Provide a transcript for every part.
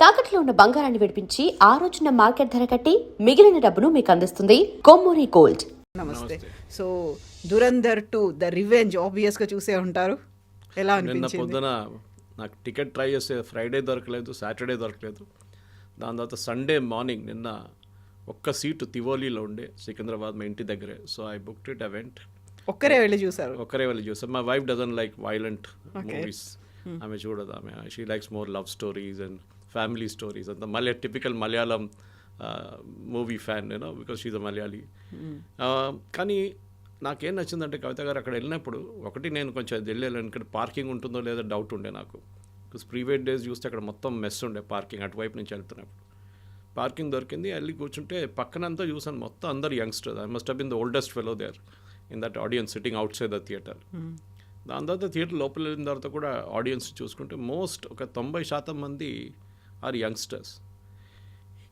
తాకట్లో ఉన్న బంగారాన్ని విడిపించి ఆ రోజున మార్కెట్ ధర కట్టి మిగిలిన డబ్బును మీకు అందిస్తుంది కొమ్మూరి గోల్డ్. నమస్తే. So Dhurandhar 2 the revenge obvious గా చూసే ఉంటారు. ఎలా నిన్న అనిపించింది? పొద్దున నాకు టికెట్ ట్రై చేస్తే ఫ్రైడే దొరకలేదు, సాటర్డే దొరకలేదు. దాని తర్వాత సండే మార్నింగ్ నిన్న ఒక్క సీటు తివోలీలో ఉండే, సికింద్రాబాద్ మా ఇంటి దగ్గరే. So I booked it, event ఒక్కరే వెళ్ళి చూసారు? ఒక్కరే వెళ్ళి చూసాం. My wife doesn't like violent movies. ఆమె చూడదు, ఆమె she likes more love stories and family stories. అంత టిపికల్ మలయాళం మూవీ ఫ్యాన్ నేను, బికాస్ షీజ్ అ మలయాళీ. కానీ నాకేం నచ్చిందంటే కవిత గారు అక్కడ వెళ్ళినప్పుడు ఒకటి, నేను కొంచెం వెళ్ళాను, ఇక్కడ పార్కింగ్ ఉంటుందో లేదో డౌట్ ఉండే నాకు. బికాస్ ప్రీవియస్ డేస్ చూస్తే అక్కడ మొత్తం మెస్ ఉండే పార్కింగ్, అటువైపు నుంచి వెళ్తున్నప్పుడు. పార్కింగ్ దొరికింది, వెళ్ళి కూర్చుంటే పక్కనంతా చూసాను మొత్తం అందరు youngsters. I must have been the oldest fellow there in that audience sitting outside the theatre. దాని తర్వాత థియేటర్ లోపల వెళ్ళిన తర్వాత కూడా ఆడియన్స్ చూసుకుంటే ఒక 90% మంది ఆర్ యంగ్స్టర్స్.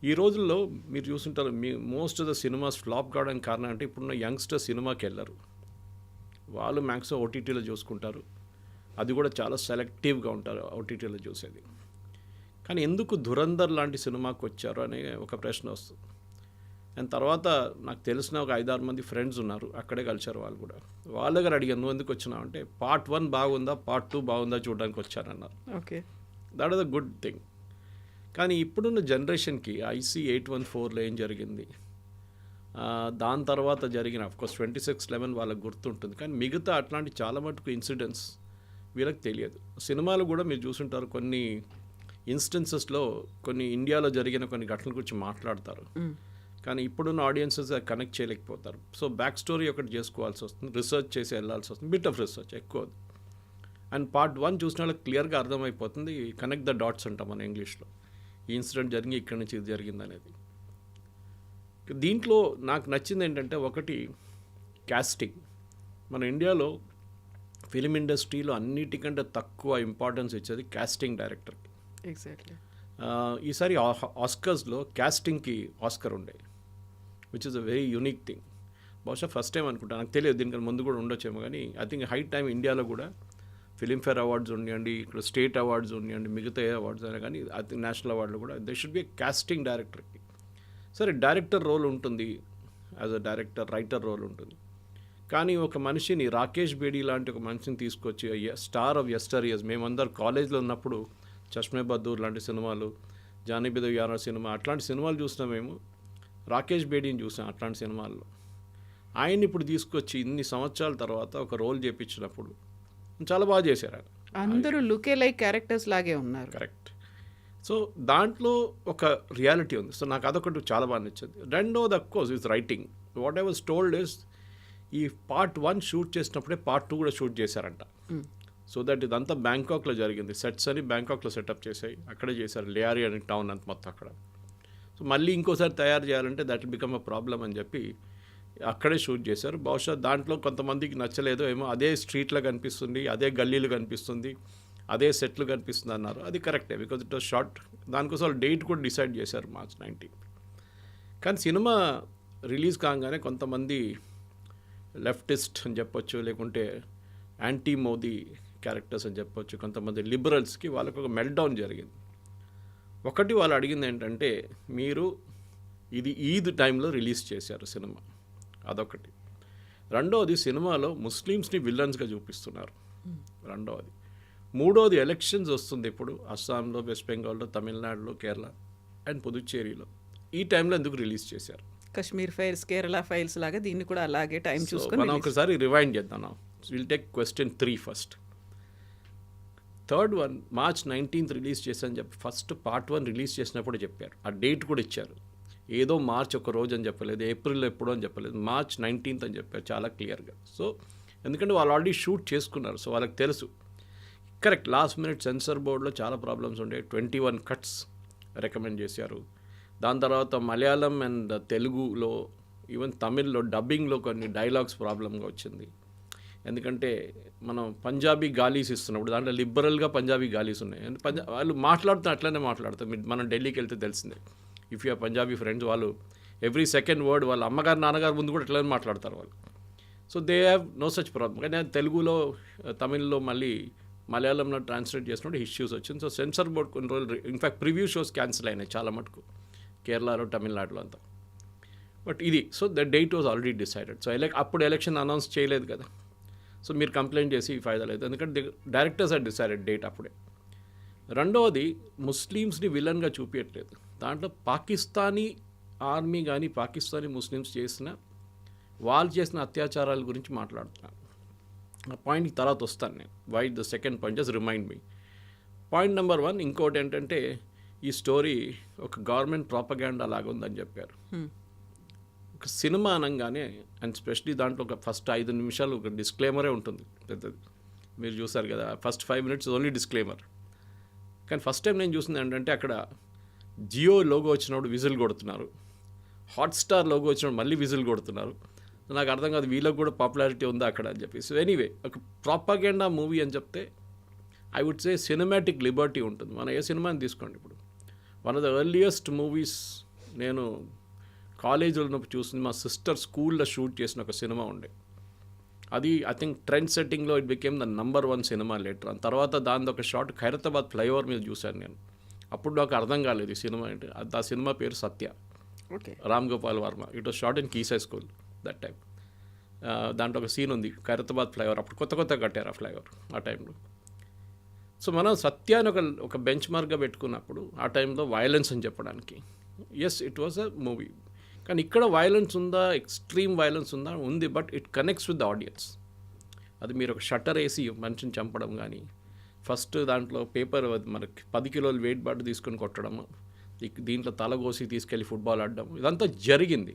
ఈ రోజుల్లో మీరు చూస్తుంటారు, most of the cinemas flop కావడానికి కారణం అంటే ఇప్పుడున్న యంగ్స్టర్స్ సినిమాకి వెళ్ళరు, వాళ్ళు మ్యాక్సిమం ఓటీటీలో చూసుకుంటారు. అది కూడా చాలా సెలెక్టివ్గా ఉంటారు ఓటీటీలో చూసేది. కానీ ఎందుకు ధురంధర్ లాంటి సినిమాకి వచ్చారు అనే ఒక ప్రశ్న వస్తుంది. అండ్ తర్వాత నాకు తెలిసిన ఒక 5-6 మంది ఫ్రెండ్స్ ఉన్నారు, అక్కడే కలిసారు వాళ్ళు కూడా. వాళ్ళ దగ్గర అడిగాను, నువ్వు ఎందుకు వచ్చినావు అంటే, పార్ట్ 1 బాగుందా, పార్ట్ 2 బాగుందా చూడడానికి వచ్చానన్నారు. Okay, that is a good thing. కానీ ఇప్పుడున్న జనరేషన్కి IC 814లో ఏం జరిగింది, దాని తర్వాత జరిగిన అఫ్కోర్స్ 26/11 వాళ్ళకి గుర్తుంటుంది, కానీ మిగతా అట్లాంటి చాలా మటుకు ఇన్సిడెంట్స్ వీళ్ళకి తెలియదు. సినిమాలు కూడా మీరు చూసుంటారు, కొన్ని ఇన్స్టెన్సెస్లో కొన్ని ఇండియాలో జరిగిన కొన్ని ఘటనల గురించి మాట్లాడతారు, కానీ ఇప్పుడున్న ఆడియన్సెస్ కనెక్ట్ చేయలేకపోతారు. సో బ్యాక్ స్టోరీ ఒకటి చేసుకోవాల్సి వస్తుంది, రీసెర్చ్ చేసి వెళ్ళాల్సి వస్తుంది, బిట్ ఆఫ్ రీసెర్చ్ ఎక్కువ. అండ్ పార్ట్ 1 చూసిన వాళ్ళకి క్లియర్గా అర్థమైపోతుంది, కనెక్ట్ ద డాట్స్ అంటాం మన ఇంగ్లీష్లో. ఈ ఇన్సిడెంట్ జరిగి ఇక్కడి నుంచి ఇది జరిగింది అనేది. దీంట్లో నాకు నచ్చింది ఏంటంటే, ఒకటి కాస్టింగ్. మన ఇండియాలో ఫిలిం ఇండస్ట్రీలో అన్నిటికంటే తక్కువ ఇంపార్టెన్స్ ఇచ్చేది కాస్టింగ్ డైరెక్టర్కి. ఎగ్జాక్ట్లీ. ఈసారి ఆస్కర్స్లో కాస్టింగ్కి ఆస్కర్ ఉండే, which is a very unique thing. బహుశా ఫస్ట్ టైం అనుకుంటా, నాకు తెలియదు, దీనికన్నా ముందు కూడా ఉండొచ్చేమో, కానీ ఐ థింక్ హై టైం ఇండియాలో కూడా ఫిలింఫేర్ అవార్డ్స్ ఉండండి, ఇక్కడ స్టేట్ అవార్డ్స్ ఉండండి, మిగతా ఏ అవార్డ్స్ అయినా కానీ ఐ థింక్ నేషనల్ అవార్డులు కూడా దే షుడ్ బి కాస్టింగ్ డైరెక్టర్కి. సరే, డైరెక్టర్ రోల్ ఉంటుంది, as a director writer role ఉంటుంది, కానీ ఒక మనిషిని, రాకేష్ బేడీ లాంటి ఒక మనిషిని తీసుకొచ్చి, స్టార్ ఆఫ్ యెస్టర్ ఇయర్స్, మేమందరం కాలేజ్లో ఉన్నప్పుడు చష్మే బద్దూర్ లాంటి సినిమాలు, Johnny be the Yaara cinema, అట్లాంటి సినిమాలు చూసినా మేము. రాకేష్ బేడీని చూసాం అట్లాంటి సినిమాల్లో. ఆయన ఇప్పుడు తీసుకొచ్చి ఇన్ని సంవత్సరాల తర్వాత ఒక రోల్ చేయించినప్పుడు చాలా బాగా చేశారు ఆయన. అందరూ లుకే లైక్ క్యారెక్టర్స్ లాగే ఉన్నారు. కరెక్ట్. సో దాంట్లో ఒక రియాలిటీ ఉంది. సో నాకు అదొకటి చాలా బాగా నచ్చింది. రెండోది of course is writing. What I was told is, ఈ పార్ట్ 1 షూట్ చేసినప్పుడే పార్ట్ 2 కూడా షూట్ చేశారంట. సో దట్ ఇదంతా బ్యాంకాక్లో జరిగింది. సెట్స్ అని బ్యాంకాక్లో సెటప్ చేసాయి, అక్కడే చేశారు, లియారీ అనే టౌన్ అంత మొత్తం అక్కడ. సో మళ్ళీ ఇంకోసారి తయారు చేయాలంటే that will become a problem అని చెప్పి అక్కడే షూట్ చేశారు. బహుశా దాంట్లో కొంతమందికి నచ్చలేదో ఏమో, అదే స్ట్రీట్లో కనిపిస్తుంది, అదే గల్లీలు కనిపిస్తుంది, అదే సెట్లు కనిపిస్తుంది అన్నారు. అది కరెక్టే, బికాజ్ ఇట్ వాజ్ షార్ట్. దానికోసం వాళ్ళు డేట్ కూడా డిసైడ్ చేశారు, March 19. కానీ సినిమా రిలీజ్ కాగానే కొంతమంది లెఫ్టిస్ట్ అని చెప్పొచ్చు, లేకుంటే యాంటీ మోదీ క్యారెక్టర్స్ అని చెప్పొచ్చు, కొంతమంది లిబరల్స్కి వాళ్ళకు ఒక మెల్ట్డౌన్ జరిగింది. ఒకటి వాళ్ళు అడిగింది ఏంటంటే, మీరు ఇది ఈద్ టైంలో రిలీజ్ చేశారు సినిమా, అదొకటి. రెండవది, సినిమాలో ముస్లిమ్స్ని విల్లన్స్గా చూపిస్తున్నారు, రెండవది. మూడవది, ఎలక్షన్స్ వస్తుంది ఇప్పుడు అస్సాంలో, వెస్ట్ బెంగాల్లో, తమిళనాడులో, కేరళ అండ్ పుదుచ్చేరిలో. ఈ టైంలో ఎందుకు రిలీజ్ చేశారు? కశ్మీర్ ఫైల్స్, కేరళ ఫైల్స్ లాగా దీన్ని కూడా అలాగే టైం చూసుకొని మనం ఒకసారి రివైండ్ చేద్దాం. Will take question 3 first. Third one, March 19 release చేశారని చెప్పి ఫస్ట్ పార్ట్ 1 రిలీజ్ చేసినప్పుడు చెప్పారు, ఆ డేట్ కూడా ఇచ్చారు. ఏదో మార్చ్ ఒక రోజు అని చెప్పలేదు, ఏప్రిల్ ఎప్పుడో అని చెప్పలేదు, March 19 అని చెప్పారు చాలా క్లియర్గా. సో ఎందుకంటే వాళ్ళు ఆల్రెడీ షూట్ చేసుకున్నారు, సో వాళ్ళకి తెలుసు. కరెక్ట్, లాస్ట్ మినిట్ సెన్సార్ బోర్డులో చాలా ప్రాబ్లమ్స్ ఉండే, 21 కట్స్ రికమెండ్ చేశారు. దాని తర్వాత మలయాళం అండ్ తెలుగులో, ఈవెన్ తమిళ్లో డబ్బింగ్లో కొన్ని డైలాగ్స్ ప్రాబ్లంగా వచ్చింది. ఎందుకంటే మనం పంజాబీ గాలీస్ ఇస్తున్నప్పుడు దాంట్లో లిబరల్గా పంజాబీ గాలీస్ ఉన్నాయి. వాళ్ళు మాట్లాడుతున్న అట్లనే మాట్లాడతారు. మనం ఢిల్లీకి వెళ్తే తెలిసిందే, ఇఫ్ యూ పంజాబీ ఫ్రెండ్స్, వాళ్ళు ఎవ్రీ సెకండ్ వర్డ్ వాళ్ళ అమ్మగారు నాన్నగారు ముందు కూడా ఎట్లనే మాట్లాడతారు వాళ్ళు. So they have no such problem. కానీ తెలుగులో, తమిళ్లో మళ్ళీ మలయాళంలో ట్రాన్స్లేట్ చేసినప్పుడు ఇష్యూస్ వచ్చింది. సో సెన్సార్ బోర్డ్ కొన్ని రోజులు ఇన్ఫాక్ట్ ప్రివ్యూ షోస్ క్యాన్సిల్ అయినాయి చాలా మటుకు కేరళలో, తమిళనాడులో అంతా. బట్ ఇది so the date was already decided. So అప్పుడు ఎలక్షన్ అనౌన్స్ చేయలేదు కదా, సో మీరు కంప్లైంట్ చేసి ఫాయిదా లేదు, ఎందుకంటే డైరెక్టర్స్ ఆర్ డిసైడెడ్ డేట్ అప్పుడే. రెండవది ముస్లిమ్స్ని విలన్గా చూపించట్లేదు, దాంట్లో పాకిస్తానీ ఆర్మీ కానీ పాకిస్తానీ ముస్లిమ్స్ వాళ్ళు చేసిన అత్యాచారాల గురించి మాట్లాడుతున్నాను. ఆ పాయింట్కి తర్వాత వస్తాను నేను. Why the second point just remind me. Point number 1 ఇంకోటి ఏంటంటే ఈ స్టోరీ ఒక గవర్నమెంట్ ప్రాపగాండా లాగా ఉందని చెప్పారు. ఒక సినిమా అనగానే అండ్ స్పెషలీ దాంట్లో ఒక ఫస్ట్ 5 నిమిషాలు ఒక డిస్క్లైమరే ఉంటుంది పెద్దది. మీరు చూసారు కదా, ఫస్ట్ 5 minutes ఓన్లీ డిస్క్లైమర్. కానీ ఫస్ట్ టైం నేను చూసింది ఏంటంటే అక్కడ జియో లోగో వచ్చినప్పుడు విజిల్ కొడుతున్నారు, హాట్స్టార్ లోగో వచ్చినప్పుడు మళ్ళీ విజిల్ కొడుతున్నారు. నాకు అర్థం కాదు వీళ్ళకి కూడా పాపులారిటీ ఉందా అక్కడ అని చెప్పి. సో ఎనీవే ఒక ప్రాపగెండా మూవీ అని చెప్తే I would say cinematic liberty ఉంటుంది. మనం ఏ సినిమాని తీసుకోండి, ఇప్పుడు one of the earliest movies నేను కాలేజీలో ఉన్నప్పుడు చూసింది, మా సిస్టర్ స్కూల్లో షూట్ చేసిన ఒక సినిమా ఉండే. అది ఐ థింక్ ట్రెండ్ సెట్టింగ్లో it became the number 1 cinema later. ఆ తర్వాత దాని ఒక షార్ట్ ఖైరతాబాద్ ఫ్లైఓవర్ మీద చూశాను నేను. అప్పుడు నాకు అర్థం కాలేదు ఈ సినిమా ఏంటి. ఆ సినిమా పేరు Satya, okay, Ram Gopal Varma. It was shot in కీసై స్కూల్ దట్ టైం. దాంట్లో ఒక సీన్ ఉంది ఖైరతాబాద్ ఫ్లైఓవర్, అప్పుడు కొత్త కట్టారు ఆ ఫ్లైఓవర్ ఆ టైంలో. సో మనం సత్యాన్ని ఒక బెంచ్ మార్క్గా పెట్టుకున్నప్పుడు ఆ టైంలో వైలెన్స్ అని చెప్పడానికి, yes it was a movie. కానీ ఇక్కడ వైలెన్స్ ఉందా, ఎక్స్ట్రీమ్ వైలెన్స్ ఉందా, ఉంది, but it connects with the audience. అది మీరు ఒక షట్టర్ వేసి మనిషిని చంపడం కానీ, ఫస్ట్ దాంట్లో పేపర్ మనకి 10 కిలోలు వెయిట్ బాట్ తీసుకొని కొట్టడం, దీంట్లో తల కోసి తీసుకెళ్ళి ఫుట్బాల్ ఆడడం, ఇదంతా జరిగింది.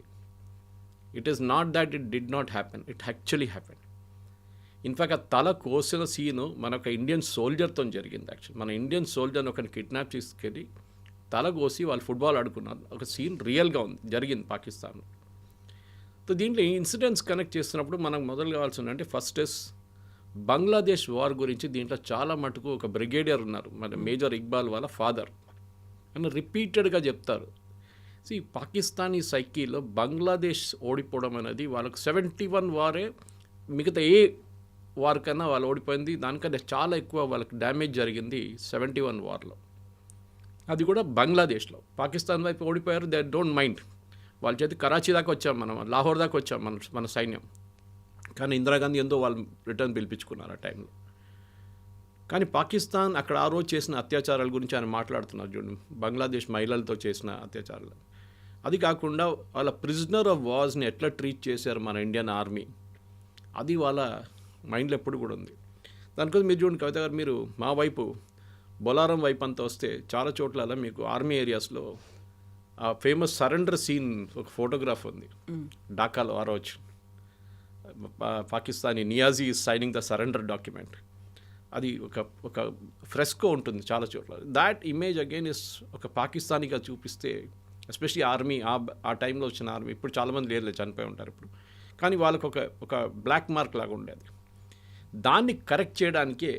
It is not that it did not happen, it actually happen. In fact ఆ తల కోసిన సీను మన ఒక ఇండియన్ సోల్జర్తో జరిగింది. యాక్చువల్ మన ఇండియన్ సోల్జర్ని ఒకరిని కిడ్నాప్ చేసుకెళ్ళి తల కోసి వాళ్ళు ఫుట్బాల్ ఆడుకున్నారు. ఒక సీన్ రియల్గా ఉంది, జరిగింది పాకిస్తాన్లో. సో దీంట్లో ఇన్సిడెంట్స్ కనెక్ట్ చేస్తున్నప్పుడు మనకు మొదలు కావాల్సింది అంటే ఫస్ట్ ఇస్ బంగ్లాదేశ్ వార్ గురించి. దీంట్లో చాలా మటుకు ఒక బ్రిగేడియర్ ఉన్నారు, మన మేజర్ ఇక్బాల్ వాళ్ళ ఫాదర్, అని రిపీటెడ్గా చెప్తారు. సో ఈ పాకిస్తానీ సైకీలో బంగ్లాదేశ్ ఓడిపోవడం అనేది వాళ్ళకు 71 వారే మిగతా ఏ వార్ కన్నా వాళ్ళు ఓడిపోయింది, దానికంటే చాలా ఎక్కువ వాళ్ళకి డ్యామేజ్ జరిగింది 71 వార్లో. అది కూడా బంగ్లాదేశ్లో. పాకిస్తాన్ వైపు ఓడిపోయారు, దే డోంట్ మైండ్. వాళ్ళ చేతి కరాచీ దాకా వచ్చాం మనం, లాహోర్ దాకా వచ్చాం మన సైన్యం. కానీ ఇందిరాగాంధీ ఎంతో వాళ్ళు రిటర్న్ పిలిపించుకున్నారు ఆ టైంలో. కానీ పాకిస్తాన్ అక్కడ ఆ రోజు చేసిన అత్యాచారాల గురించి ఆయన మాట్లాడుతున్నారు చూడండి, బంగ్లాదేశ్ మహిళలతో చేసిన అత్యాచారాలు. అది కాకుండా వాళ్ళ ప్రిజనర్ ఆఫ్ వార్స్ని ఎట్లా ట్రీట్ చేశారు మన ఇండియన్ ఆర్మీ, అది వాళ్ళ మైండ్లో ఎప్పుడు కూడా ఉంది. దానికోసం మీరు చూడండి కవిత గారు, మీరు మా వైపు బొలారం వైపు అంతా వస్తే చాలా చోట్ల మీకు ఆర్మీ ఏరియాస్లో ఆ ఫేమస్ సరెండర్ సీన్ ఒక ఫోటోగ్రాఫ్ ఉంది ఢాకాలో. ఆ రోజు Pakistani Niazi is signing the surrender document. అది ఒక ఫ్రెస్కో ఉంటుంది చాలా చోట్ల. దాట్ ఇమేజ్ అగైన్ ఇస్ ఒక పాకిస్తానీగా చూపిస్తే, ఎస్పెషలీ ఆర్మీ ఆ టైంలో వచ్చిన ఆర్మీ, ఇప్పుడు చాలామంది లేరు, చనిపోయి ఉంటారు ఇప్పుడు, కానీ వాళ్ళకు ఒక బ్లాక్ మార్క్ లాగా ఉండేది. దాన్ని కరెక్ట్ చేయడానికే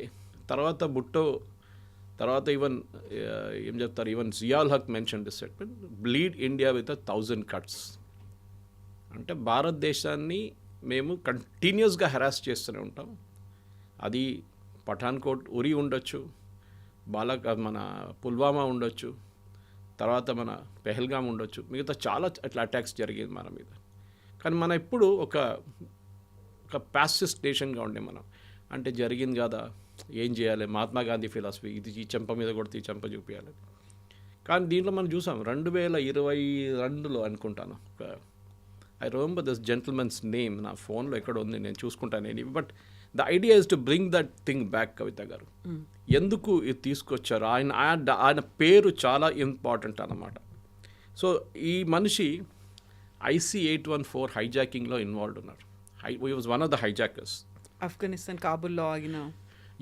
తర్వాత భుట్టో, తర్వాత ఈవెన్ ఏం చెప్తారు, even Ziaul Haq mention this statement, bleed India with 1000 cuts. అంటే భారతదేశాన్ని మేము కంటిన్యూస్గా హెరాస్ చేస్తూనే ఉంటాం. అది పఠాన్కోట్ ఉరి ఉండొచ్చు, మన పుల్వామా ఉండొచ్చు, తర్వాత మన పెహల్గాం ఉండొచ్చు, మిగతా చాలా అట్లా అటాక్స్ జరిగేది మన మీద. కానీ మనం ఎప్పుడు ఒక ప్యాసిస్ట్ నేషన్గా ఉండే మనం. అంటే జరిగింది కదా, ఏం చేయాలి, మహాత్మా గాంధీ ఫిలాసఫీ, ఇది ఈ చెంప మీద కొడితే ఈ చెంప చూపించాలి. కానీ దీంట్లో మనం చూసాం 2022లో అనుకుంటాను, I remember this gentleman's name, నా ఫోన్లో ఎక్కడ ఉంది, నేను చూసుకుంటాను. But the idea is to bring that thing back. Kavitha garu ఎందుకు ఇది తీసుకొచ్చారు, ఆయన పేరు చాలా ఇంపార్టెంట్ అన్నమాట. సో ఈ మనిషి IC-814 హైజాకింగ్లో ఇన్వాల్వ్ ఉన్నారు. He was one of the hijackers. Afghanistan కాబుల్లో ఆగిన,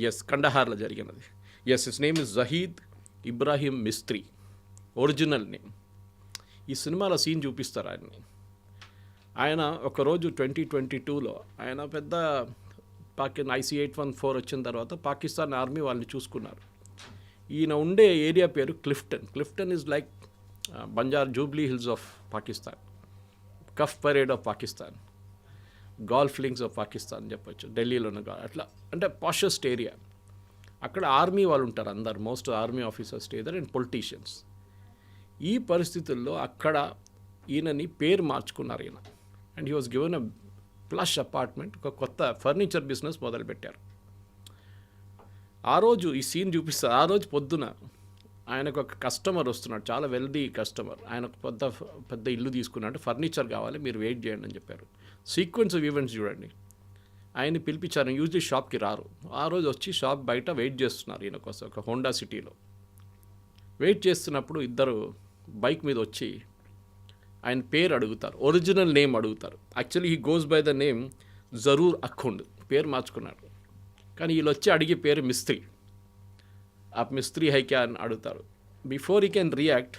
ఎస్, కండహార్లో జరిగినది. Yes, his name is Zahid Ibrahim Mistry, original name. ఈ సినిమాలో సీన్ చూపిస్తారు ఆయన్ని. ఆయన ఒకరోజు 2022లో ఆయన పెద్ద IC-814 వచ్చిన తర్వాత పాకిస్తాన్ ఆర్మీ వాళ్ళని చూసుకున్నారు. ఈయన ఉండే ఏరియా పేరు Clifton is like Banjara Jubilee Hills of Pakistan, Cuff Parade of Pakistan, Golf Links of Pakistan చెప్పొచ్చు, ఢిల్లీలో ఉన్న అట్లా, అంటే పాషెస్ట్ ఏరియా. అక్కడ ఆర్మీ వాళ్ళు ఉంటారు అందరు, most army officers stay there and politicians. ఈ పరిస్థితుల్లో అక్కడ ఈయనని పేరు మార్చుకున్నారు ఈయన. And he was given a plush apartment, ఒక కొత్త ఫర్నిచర్ బిజినెస్ మొదలుపెట్టారు. ఆ రోజు ఈ సీన్ చూపిస్తారు. ఆ రోజు పొద్దున ఆయనకు ఒక కస్టమర్ వస్తున్నాడు, చాలా వెల్దీ కస్టమర్. ఆయన ఒక పెద్ద ఇల్లు తీసుకున్నాడు, ఫర్నిచర్ కావాలి, మీరు వెయిట్ చేయండి అని చెప్పారు. సీక్వెన్స్ ఆఫ్ ఈవెంట్స్ చూడండి. ఆయన్ని పిలిపించారు, యూజువల్లీ షాప్కి రారు. ఆ రోజు వచ్చి షాప్ బయట వెయిట్ చేస్తున్నారు ఈయన కోసం, ఒక హోండా సిటీలో వెయిట్ చేస్తున్నప్పుడు ఇద్దరు బైక్ మీద వచ్చి ఆయన పేరు అడుగుతారు, ఒరిజినల్ నేమ్ అడుగుతారు. Actually he goes by the name Zahoor Akhund, పేరు మార్చుకున్నాడు. కానీ వీళ్ళు వచ్చి అడిగే పేరు మిస్త్రీ. ఆ మిస్త్రీ హై క్యా అని అడుగుతారు. బిఫోర్ హీ కెన్ రియాక్ట్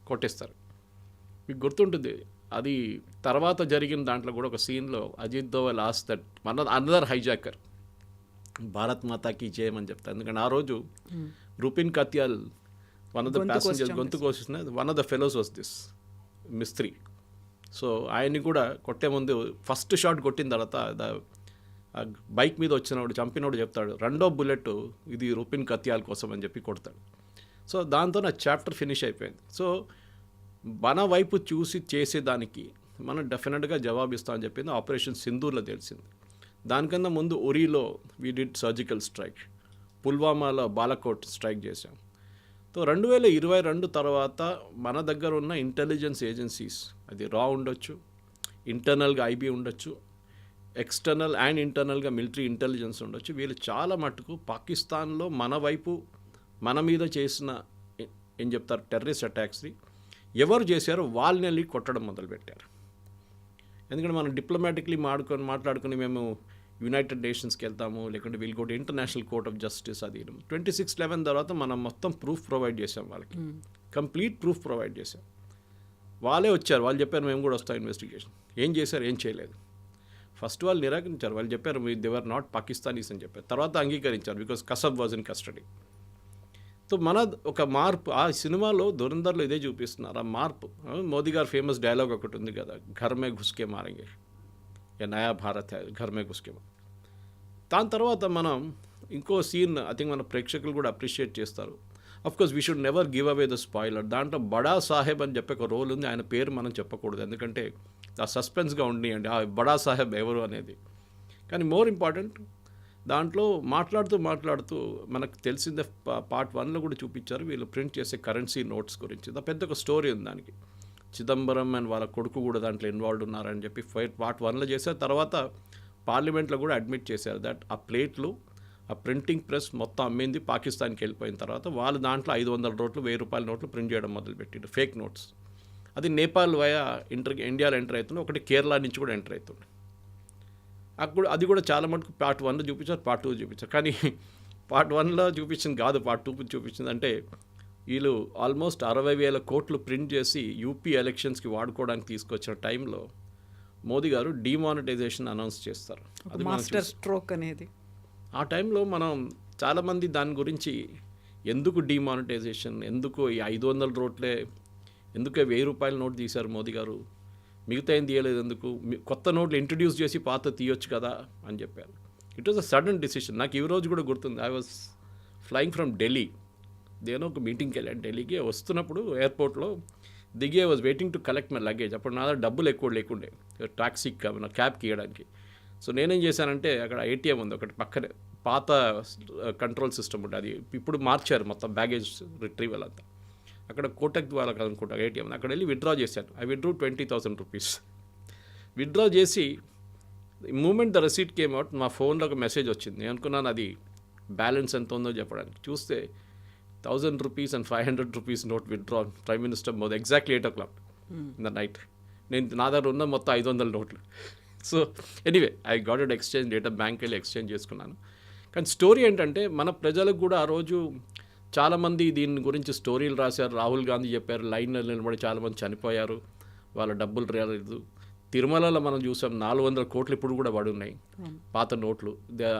కొట్టేస్తారు. మీకు గుర్తుంటుంది అది తర్వాత జరిగిన దాంట్లో కూడా ఒక సీన్లో Ajit Doval as that another hijacker Bharat మాతాకి జయమని చెప్తారు. ఎందుకంటే ఆ రోజు Rupin Katyal one of the passengers గొంతు కోసిన one of the fellows was this Mistry. So ఆయన్ని కూడా కొట్టే ముందు ఫస్ట్ షాట్ కొట్టిన తర్వాత బైక్ మీద వచ్చినవాడు చంపినోడు చెప్తాడు, రెండో బుల్లెట్ ఇది రూపిన్ కత్యాల్ కోసం అని చెప్పి కొడతాడు. సో దాంతో నా చాప్టర్ ఫినిష్ అయిపోయింది. సో మన వైపు చూసి చేసేదానికి మనం డెఫినెట్గా జవాబిస్తామని చెప్పింది ఆపరేషన్ సింధూర్లో తెలిసింది. దానికన్నా ముందు ఉరీలో వీ డిడ్ సర్జికల్ స్ట్రైక్, పుల్వామాలో బాలకోట్ స్ట్రైక్ చేశాం. సో 2022 తర్వాత మన దగ్గర ఉన్న ఇంటెలిజెన్స్ ఏజెన్సీస్, అది రా ఉండొచ్చు, ఇంటర్నల్గా ఐబీ ఉండొచ్చు, ఎక్స్టర్నల్ అండ్ ఇంటర్నల్గా మిలిటరీ ఇంటెలిజెన్స్ ఉండొచ్చు, వీళ్ళు చాలా మటుకు పాకిస్తాన్లో మన వైపు మన మీద చేసిన ఏం చెప్తారు టెర్రరిస్ట్ అటాక్స్ని ఎవరు చేశారో వాళ్ళని వెళ్ళి కొట్టడం మొదలుపెట్టారు. ఎందుకంటే మనం డిప్లొమాటిక్లీ మాట్లాడుకుని మేము యునైటెడ్ నేషన్స్కి వెళ్తాము, లేకుంటే we'll go to international court of justice. అది 26/11 తర్వాత మనం మొత్తం ప్రూఫ్ ప్రొవైడ్ చేసాం వాళ్ళకి, కంప్లీట్ ప్రూఫ్ ప్రొవైడ్ చేసాం. వాళ్ళే వచ్చారు, వాళ్ళు చెప్పారు మేము కూడా వస్తాం ఇన్వెస్టిగేషన్. ఏం చేశారు? ఏం చేయలేదు. ఫస్ట్ వాళ్ళు నిరాకరించారు, వాళ్ళు చెప్పారు దే వర్ నాట్ పాకిస్తానీస్ అని చెప్పారు. తర్వాత అంగీకరించారు because Kasab was in custody. So మన ఒక మార్పు ఆ సినిమాలో దురందర్లో ఇదే చూపిస్తున్నారు, ఆ మార్పు. మోదీ గారు ఫేమస్ డైలాగ్ ఒకటి ఉంది కదా, ఘర్ మే ఘుస్కే మారేంగే, నయా భారత్ హై ఘర్ మే ఘుస్కే. దాని తర్వాత మనం ఇంకో సీన్ ఐ థింక్ మన ప్రేక్షకులు కూడా అప్రిషియేట్ చేస్తారు. Of course we should never give away the spoiler. దాంట్లో బడా సాహెబ్ అని చెప్పే ఒక రోల్ ఉంది, ఆయన పేరు మనం చెప్పకూడదు ఎందుకంటే ఆ సస్పెన్స్గా ఉండియండి ఆ బడా సాహెబ్ ఎవరు అనేది. కానీ మోర్ ఇంపార్టెంట్ దాంట్లో మాట్లాడుతూ మనకు తెలిసిందే పార్ట్ 1లో కూడా చూపించారు, వీళ్ళు ప్రింట్ చేసే కరెన్సీ నోట్స్ గురించి. పెద్ద ఒక స్టోరీ ఉంది దానికి. చిదంబరం అండ్ వాళ్ళ కొడుకు కూడా దాంట్లో ఇన్వాల్వ్ ఉన్నారని చెప్పి పార్ట్ 1లో చేశారు. తర్వాత పార్లమెంట్లో కూడా అడ్మిట్ చేశారు దట్ ఆ ప్లేట్లు ఆ ప్రింటింగ్ ప్రెస్ మొత్తం అమ్మింది పాకిస్తాన్కి వెళ్ళిపోయిన తర్వాత వాళ్ళు దాంట్లో 500 నోట్లు 1000 రూపాయల నోట్లు ప్రింట్ చేయడం మొదలుపెట్టిండు, ఫేక్ నోట్స్. అది నేపాల్ వయా ఇండియాలో ఎంటర్ అవుతుంది, ఒకటి కేరళ నుంచి కూడా ఎంటర్ అవుతుంది. అది కూడా చాలా మటుకు పార్ట్ 1లో చూపించారు, పార్ట్ 2 చూపించారు. కానీ పార్ట్ 1లో చూపించింది కాదు, పార్ట్ 2 చూపించింది. అంటే వీళ్ళు ఆల్మోస్ట్ 60,000 కోట్లు ప్రింట్ చేసి యూపీ ఎలక్షన్స్కి వాడుకోవడానికి తీసుకొచ్చిన టైంలో మోదీ గారు డిమానిటైజేషన్ అనౌన్స్ చేస్తారు. అది మాస్టర్ స్ట్రోక్ అనేది. ఆ టైంలో మనం చాలామంది దాని గురించి ఎందుకు డిమానిటైజేషన్, ఎందుకు ఈ 500 నోట్లే, ఎందుకు 1000 రూపాయల నోట్ తీశారు మోదీ గారు, మిగతా ఏం తీయలేదు ఎందుకు, కొత్త నోట్లు ఇంట్రడ్యూస్ చేసి పాత తీయొచ్చు కదా అని చెప్పారు. It was a sudden decision. నాకు ఈ రోజు కూడా గుర్తుంది, I was flying from Delhi, దేనో ఒక మీటింగ్కి వెళ్ళాను ఢిల్లీకి. వస్తున్నప్పుడు ఎయిర్పోర్ట్లో దిగి I was waiting to collect my luggage. అప్పుడు నా దగ్గర డబ్బులు ఎక్కువ లేకుండే టాక్సీకి క్యాబ్కి ఇవ్వడానికి. సో నేనేం చేశానంటే అక్కడ ఏటీఎం ఉంది ఒకటి పక్కనే, పాత కంట్రోల్ సిస్టమ్ ఉంటుంది, అది ఇప్పుడు మార్చారు మొత్తం బ్యాగేజ్ రిట్రీవల్ అంతా. అక్కడ కోటక్ వాళ్ళకి అనుకుంటా ఏటీఎం, అక్కడ వెళ్ళి విత్డ్రా చేశాను. I withdrew 20,000 rupees. విత్డ్రా చేసి moment the receipt came out, మా ఫోన్లో ఒక మెసేజ్ వచ్చింది. నేను అనుకున్నాను అది బ్యాలెన్స్ ఎంత ఉందో చెప్పడానికి. చూస్తే 1,000 rupees and 500 rupees note withdraw prime minister Modi exactly 8 o'clock in the night. నా దగ్గర ఉన్న మొత్తం 500 నోట్లు. So anyway I got it exchange, data bank వెళ్ళి ఎక్స్చేంజ్ చేసుకున్నాను. కానీ స్టోరీ ఏంటంటే మన ప్రజలకు కూడా ఆ రోజు చాలామంది దీని గురించి స్టోరీలు రాశారు. రాహుల్ గాంధీ చెప్పారు, లైన్లో నిలబడి చాలామంది చనిపోయారు, వాళ్ళ డబ్బులు రాలేదు. తిరుమలలో మనం చూసాం 400 కోట్లు ఇప్పుడు కూడా పడి ఉన్నాయి పాత నోట్లు.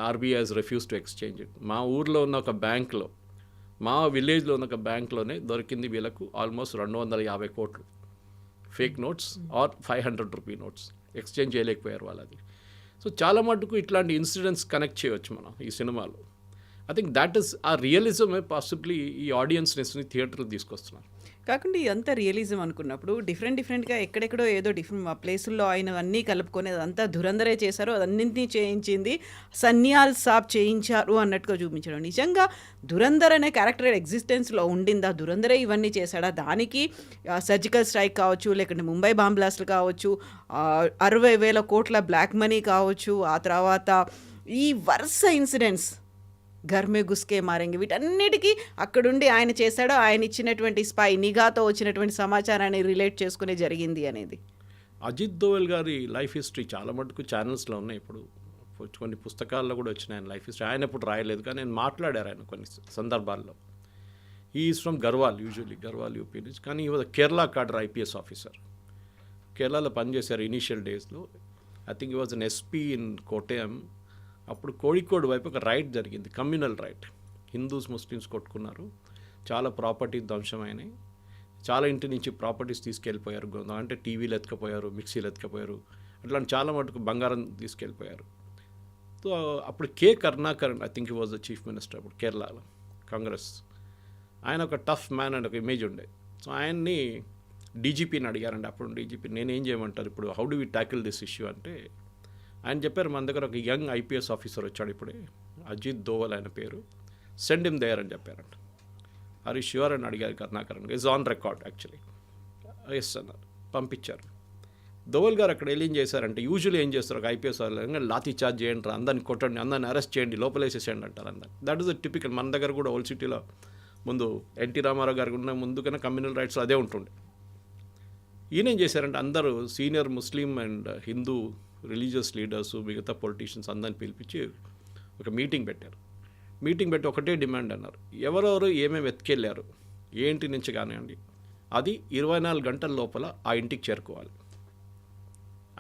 RBI has refuse to exchange it. మా ఊర్లో ఉన్న ఒక బ్యాంక్లో, మా విలేజ్లో ఉన్న ఒక బ్యాంక్లోనే దొరికింది వీళ్ళకు ఆల్మోస్ట్ 250 కోట్లు fake notes are 500 rupee notes. Exchange చేయలేకపోయారు వాళ్ళది. సో చాలా మటుకు ఇట్లాంటి ఇన్సిడెంట్స్ కనెక్ట్ చేయవచ్చు మనం ఈ సినిమాలో. ఐ థింక్ దాట్ ఈస్ ఆ రియలిజమే పాసిబ్లీ ఈ ఆడియన్స్ని థియేటర్కి తీసుకొస్తున్నారు. కాకుండా ఇదంతా రియలిజం అనుకున్నప్పుడు డిఫరెంట్గా ఎక్కడెక్కడో ఏదో డిఫరెంట్ ఆ ప్లేసుల్లో ఆయన అన్నీ కలుపుకొని అదంతా ధురంధరే చేశారు, అన్నింటినీ చేయించింది సన్యాల్ సాబ్ చేయించారు అన్నట్టుగా చూపించడం. నిజంగా ధురంధర్ అనే క్యారెక్టర్ ఎగ్జిస్టెన్స్లో ఉండిందా? ధురంధరే ఇవన్నీ చేశాడా? దానికి సర్జికల్ స్ట్రైక్ కావచ్చు, లేకుంటే ముంబై బాంబ్ బ్లాస్ట్లు కావచ్చు, 60,000 కోట్ల బ్లాక్ మనీ కావచ్చు, ఆ తర్వాత ఈ వరుస ఇన్సిడెంట్స్ ఘర్ మే గుస్కే మారేంగే, వీటన్నిటికీ అక్కడుండి ఆయన చేశాడో, ఆయన ఇచ్చినటువంటి స్పై నిఘాతో వచ్చినటువంటి సమాచారాన్ని రిలేట్ చేసుకునే జరిగింది అనేది. అజిత్ దోవల్ గారి లైఫ్ హిస్టరీ చాలా మటుకు ఛానల్స్లో ఉన్నాయి. ఇప్పుడు కొన్ని పుస్తకాల్లో కూడా వచ్చినాయి ఆయన లైఫ్ హిస్టరీ. ఆయన ఇప్పుడు రాయలేదు, కానీ నేను మాట్లాడారు ఆయన కొన్ని సందర్భాల్లో. Is from Garhwal, usually Garhwal UP నుంచి, కానీ ఈ was Kerala cadre IPS officer. కేరళలో పనిచేశారు ఇనీషియల్ డేస్లో. ఐ థింక్ ఈ was an SP in Kottayam. అప్పుడు కోഴിക്കോട് వైపు ఒక రైట్ జరిగింది, కమ్యూనల్ రైట్. హిందూస్ ముస్లిమ్స్ కొట్టుకున్నారు, చాలా ప్రాపర్టీ ధ్వంసమైనాయి, చాలా ఇంటి నుంచి ప్రాపర్టీస్ తీసుకెళ్ళిపోయారు. అంటే టీవీలు ఎత్తుకపోయారు, మిక్సీలు ఎత్తుకపోయారు, అట్లాంటి చాలా మటుకు బంగారం తీసుకెళ్ళిపోయారు. సో అప్పుడు K. Karunakaran, I think he was the chief minister అప్పుడు కేరళలో, కాంగ్రెస్. ఆయన ఒక టఫ్ మ్యాన్ అండ్ ఒక ఇమేజ్ ఉండే. సో ఆయన్ని DGPని అడిగారండి. అప్పుడు DGP నేనేం చేయమంటారు ఇప్పుడు, how do we tackle this issue అంటే ఆయన చెప్పారు, మన దగ్గర ఒక యంగ్ IPS ఆఫీసర్ వచ్చాడు ఇప్పుడే, అజిత్ దోవల్ ఆయన పేరు, సెండ్ హిమ్ దేర్ అని చెప్పారంట. ఆర్ యు ష్యూర్ అని అడిగారు Karunakaran. Is on record actually. Yes అన్నారు, పంపించారు. దోవల్ గారు అక్కడ ఏం చేశారంటే, యూజువల్లీ ఏం చేస్తారు ఒక IPS వాళ్ళు, లాఠీ చార్జ్ చేయండి, అందరిని కొట్టండి, అందరిని అరెస్ట్ చేయండి, లోపలేసేసేయండి అంటారు అందరు. That is the typical. మన దగ్గర కూడా ఓల్డ్ సిటీలో ముందు NT రామారావు గారికి ఉన్న ముందు కన్నా కమ్యూనల్ రైట్స్ అదే ఉంటుండే. ఈయన ఏం చేశారంటే, అందరూ senior Muslim and Hindu religious leaders, మిగతా పొలిటీషియన్స్ అందరిని పిలిపించి ఒక మీటింగ్ పెట్టారు. మీటింగ్ పెట్టి ఒకటే డిమాండ్ అన్నారు, ఎవరెవరు ఏమేమి ఎత్తుకెళ్ళారు, ఏ ఇంటి నుంచి కానివ్వండి, అది 24 గంటల లోపల ఆ ఇంటికి చేరుకోవాలి.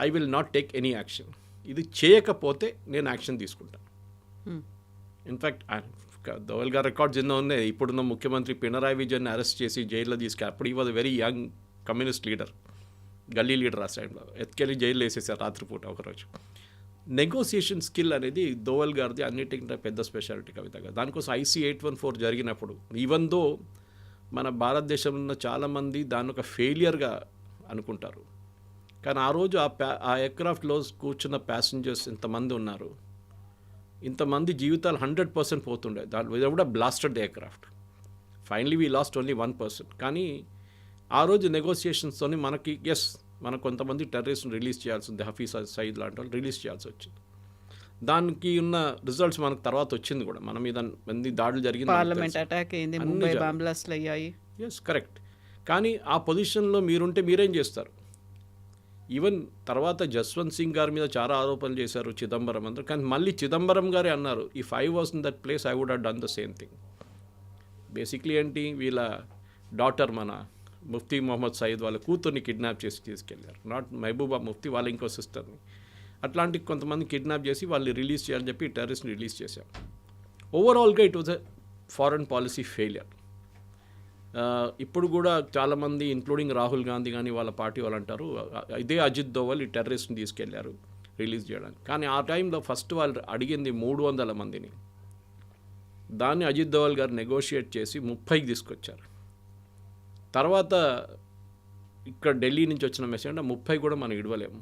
I will not take any action. ఇది చేయకపోతే నేను యాక్షన్ తీసుకుంటాను. ఇన్ఫ్యాక్ట్ దోవల్ గారు రికార్డ్స్ ఎన్నో ఉన్నాయి. ఇప్పుడున్న ముఖ్యమంత్రి పినరాయి విజయన్ని అరెస్ట్ చేసి జైల్లో తీసుకెళ్ళి, అప్పుడు ఈ was very young communist leader, గల్లీ లీడర్. ఆ టైంలో ఎత్తుకెళ్ళి జైలు వేసేసారు రాత్రిపూట ఒకరోజు. నెగోసియేషన్ స్కిల్ అనేది దోవల్ గారిది అన్నిటికంటే పెద్ద స్పెషాలిటీ కవిత గారు. దానికోసం IC 814 జరిగినప్పుడు, ఈవెన్ దో మన భారతదేశంలో ఉన్న చాలామంది దాన్ని ఒక ఫెయిలియర్గా అనుకుంటారు, కానీ ఆ రోజు ఆ ఎయిర్క్రాఫ్ట్లో కూర్చున్న ప్యాసింజర్స్ ఇంతమంది ఉన్నారు, ఇంతమంది జీవితాలు 100% పోతుండే. దాని కూడా blasted aircraft. Finally we last only 1%. కానీ ఆ రోజు నెగోసియేషన్స్తోని మనకి మనకు కొంతమంది టెర్రరిస్ట్ని రిలీజ్ చేయాల్సి ఉంది, హఫీజ్ సయీద్ లాంటి వాళ్ళు రిలీజ్ చేయాల్సి వచ్చింది. దానికి ఉన్న రిజల్ట్స్ మనకు తర్వాత వచ్చింది కూడా. మన మీద మంది దాడులు జరిగింది, పార్లమెంట్ అటాక్ అయింది, ముంబై బాంబ్ బ్లాస్ట్లు అయ్యాయి. కరెక్ట్. కానీ ఆ పొజిషన్లో మీరుంటే మీరేం చేస్తారు? ఈవెన్ తర్వాత జస్వంత్ సింగ్ గారి మీద చాలా ఆరోపణలు చేశారు, చిదంబరం అందరూ. కానీ మళ్ళీ చిదంబరం గారే అన్నారు, if I was in that place I would have done the same thing. Basically ఏంటి, వీళ్ళ డాటర్ మన ముఫ్తీ మొహమ్మద్ సయీద్ వాళ్ళ కూతుర్ని కిడ్నాప్ చేసి తీసుకెళ్లారు. నాట్ మహబూబా ముఫ్తీ, వాళ్ళ ఇంకో సిస్టర్ని. అట్లాంటి కొంతమంది కిడ్నాప్ చేసి వాళ్ళు రిలీజ్ చేయాలని చెప్పి టెర్రరిస్ట్ని రిలీజ్ చేశారు. ఓవరాల్గా it was a foreign policy failure. ఇప్పుడు కూడా చాలామంది ఇంక్లూడింగ్ రాహుల్ గాంధీ కానీ వాళ్ళ పార్టీ వాళ్ళు అంటారు, ఇదే అజిత్ దోవల్ ఈ టెర్రరిస్ట్ని తీసుకెళ్లారు రిలీజ్ చేయడానికి. కానీ ఆ టైంలో ఫస్ట్ వాళ్ళు అడిగింది 300 మందిని. దాన్ని అజిత్ దోవల్ గారు నెగోషియేట్ చేసి 30కి తీసుకొచ్చారు. తర్వాత ఇక్కడ ఢిల్లీ నుంచి వచ్చిన మెసేజ్ అంటే 30 కూడా మనం ఇడవలేము,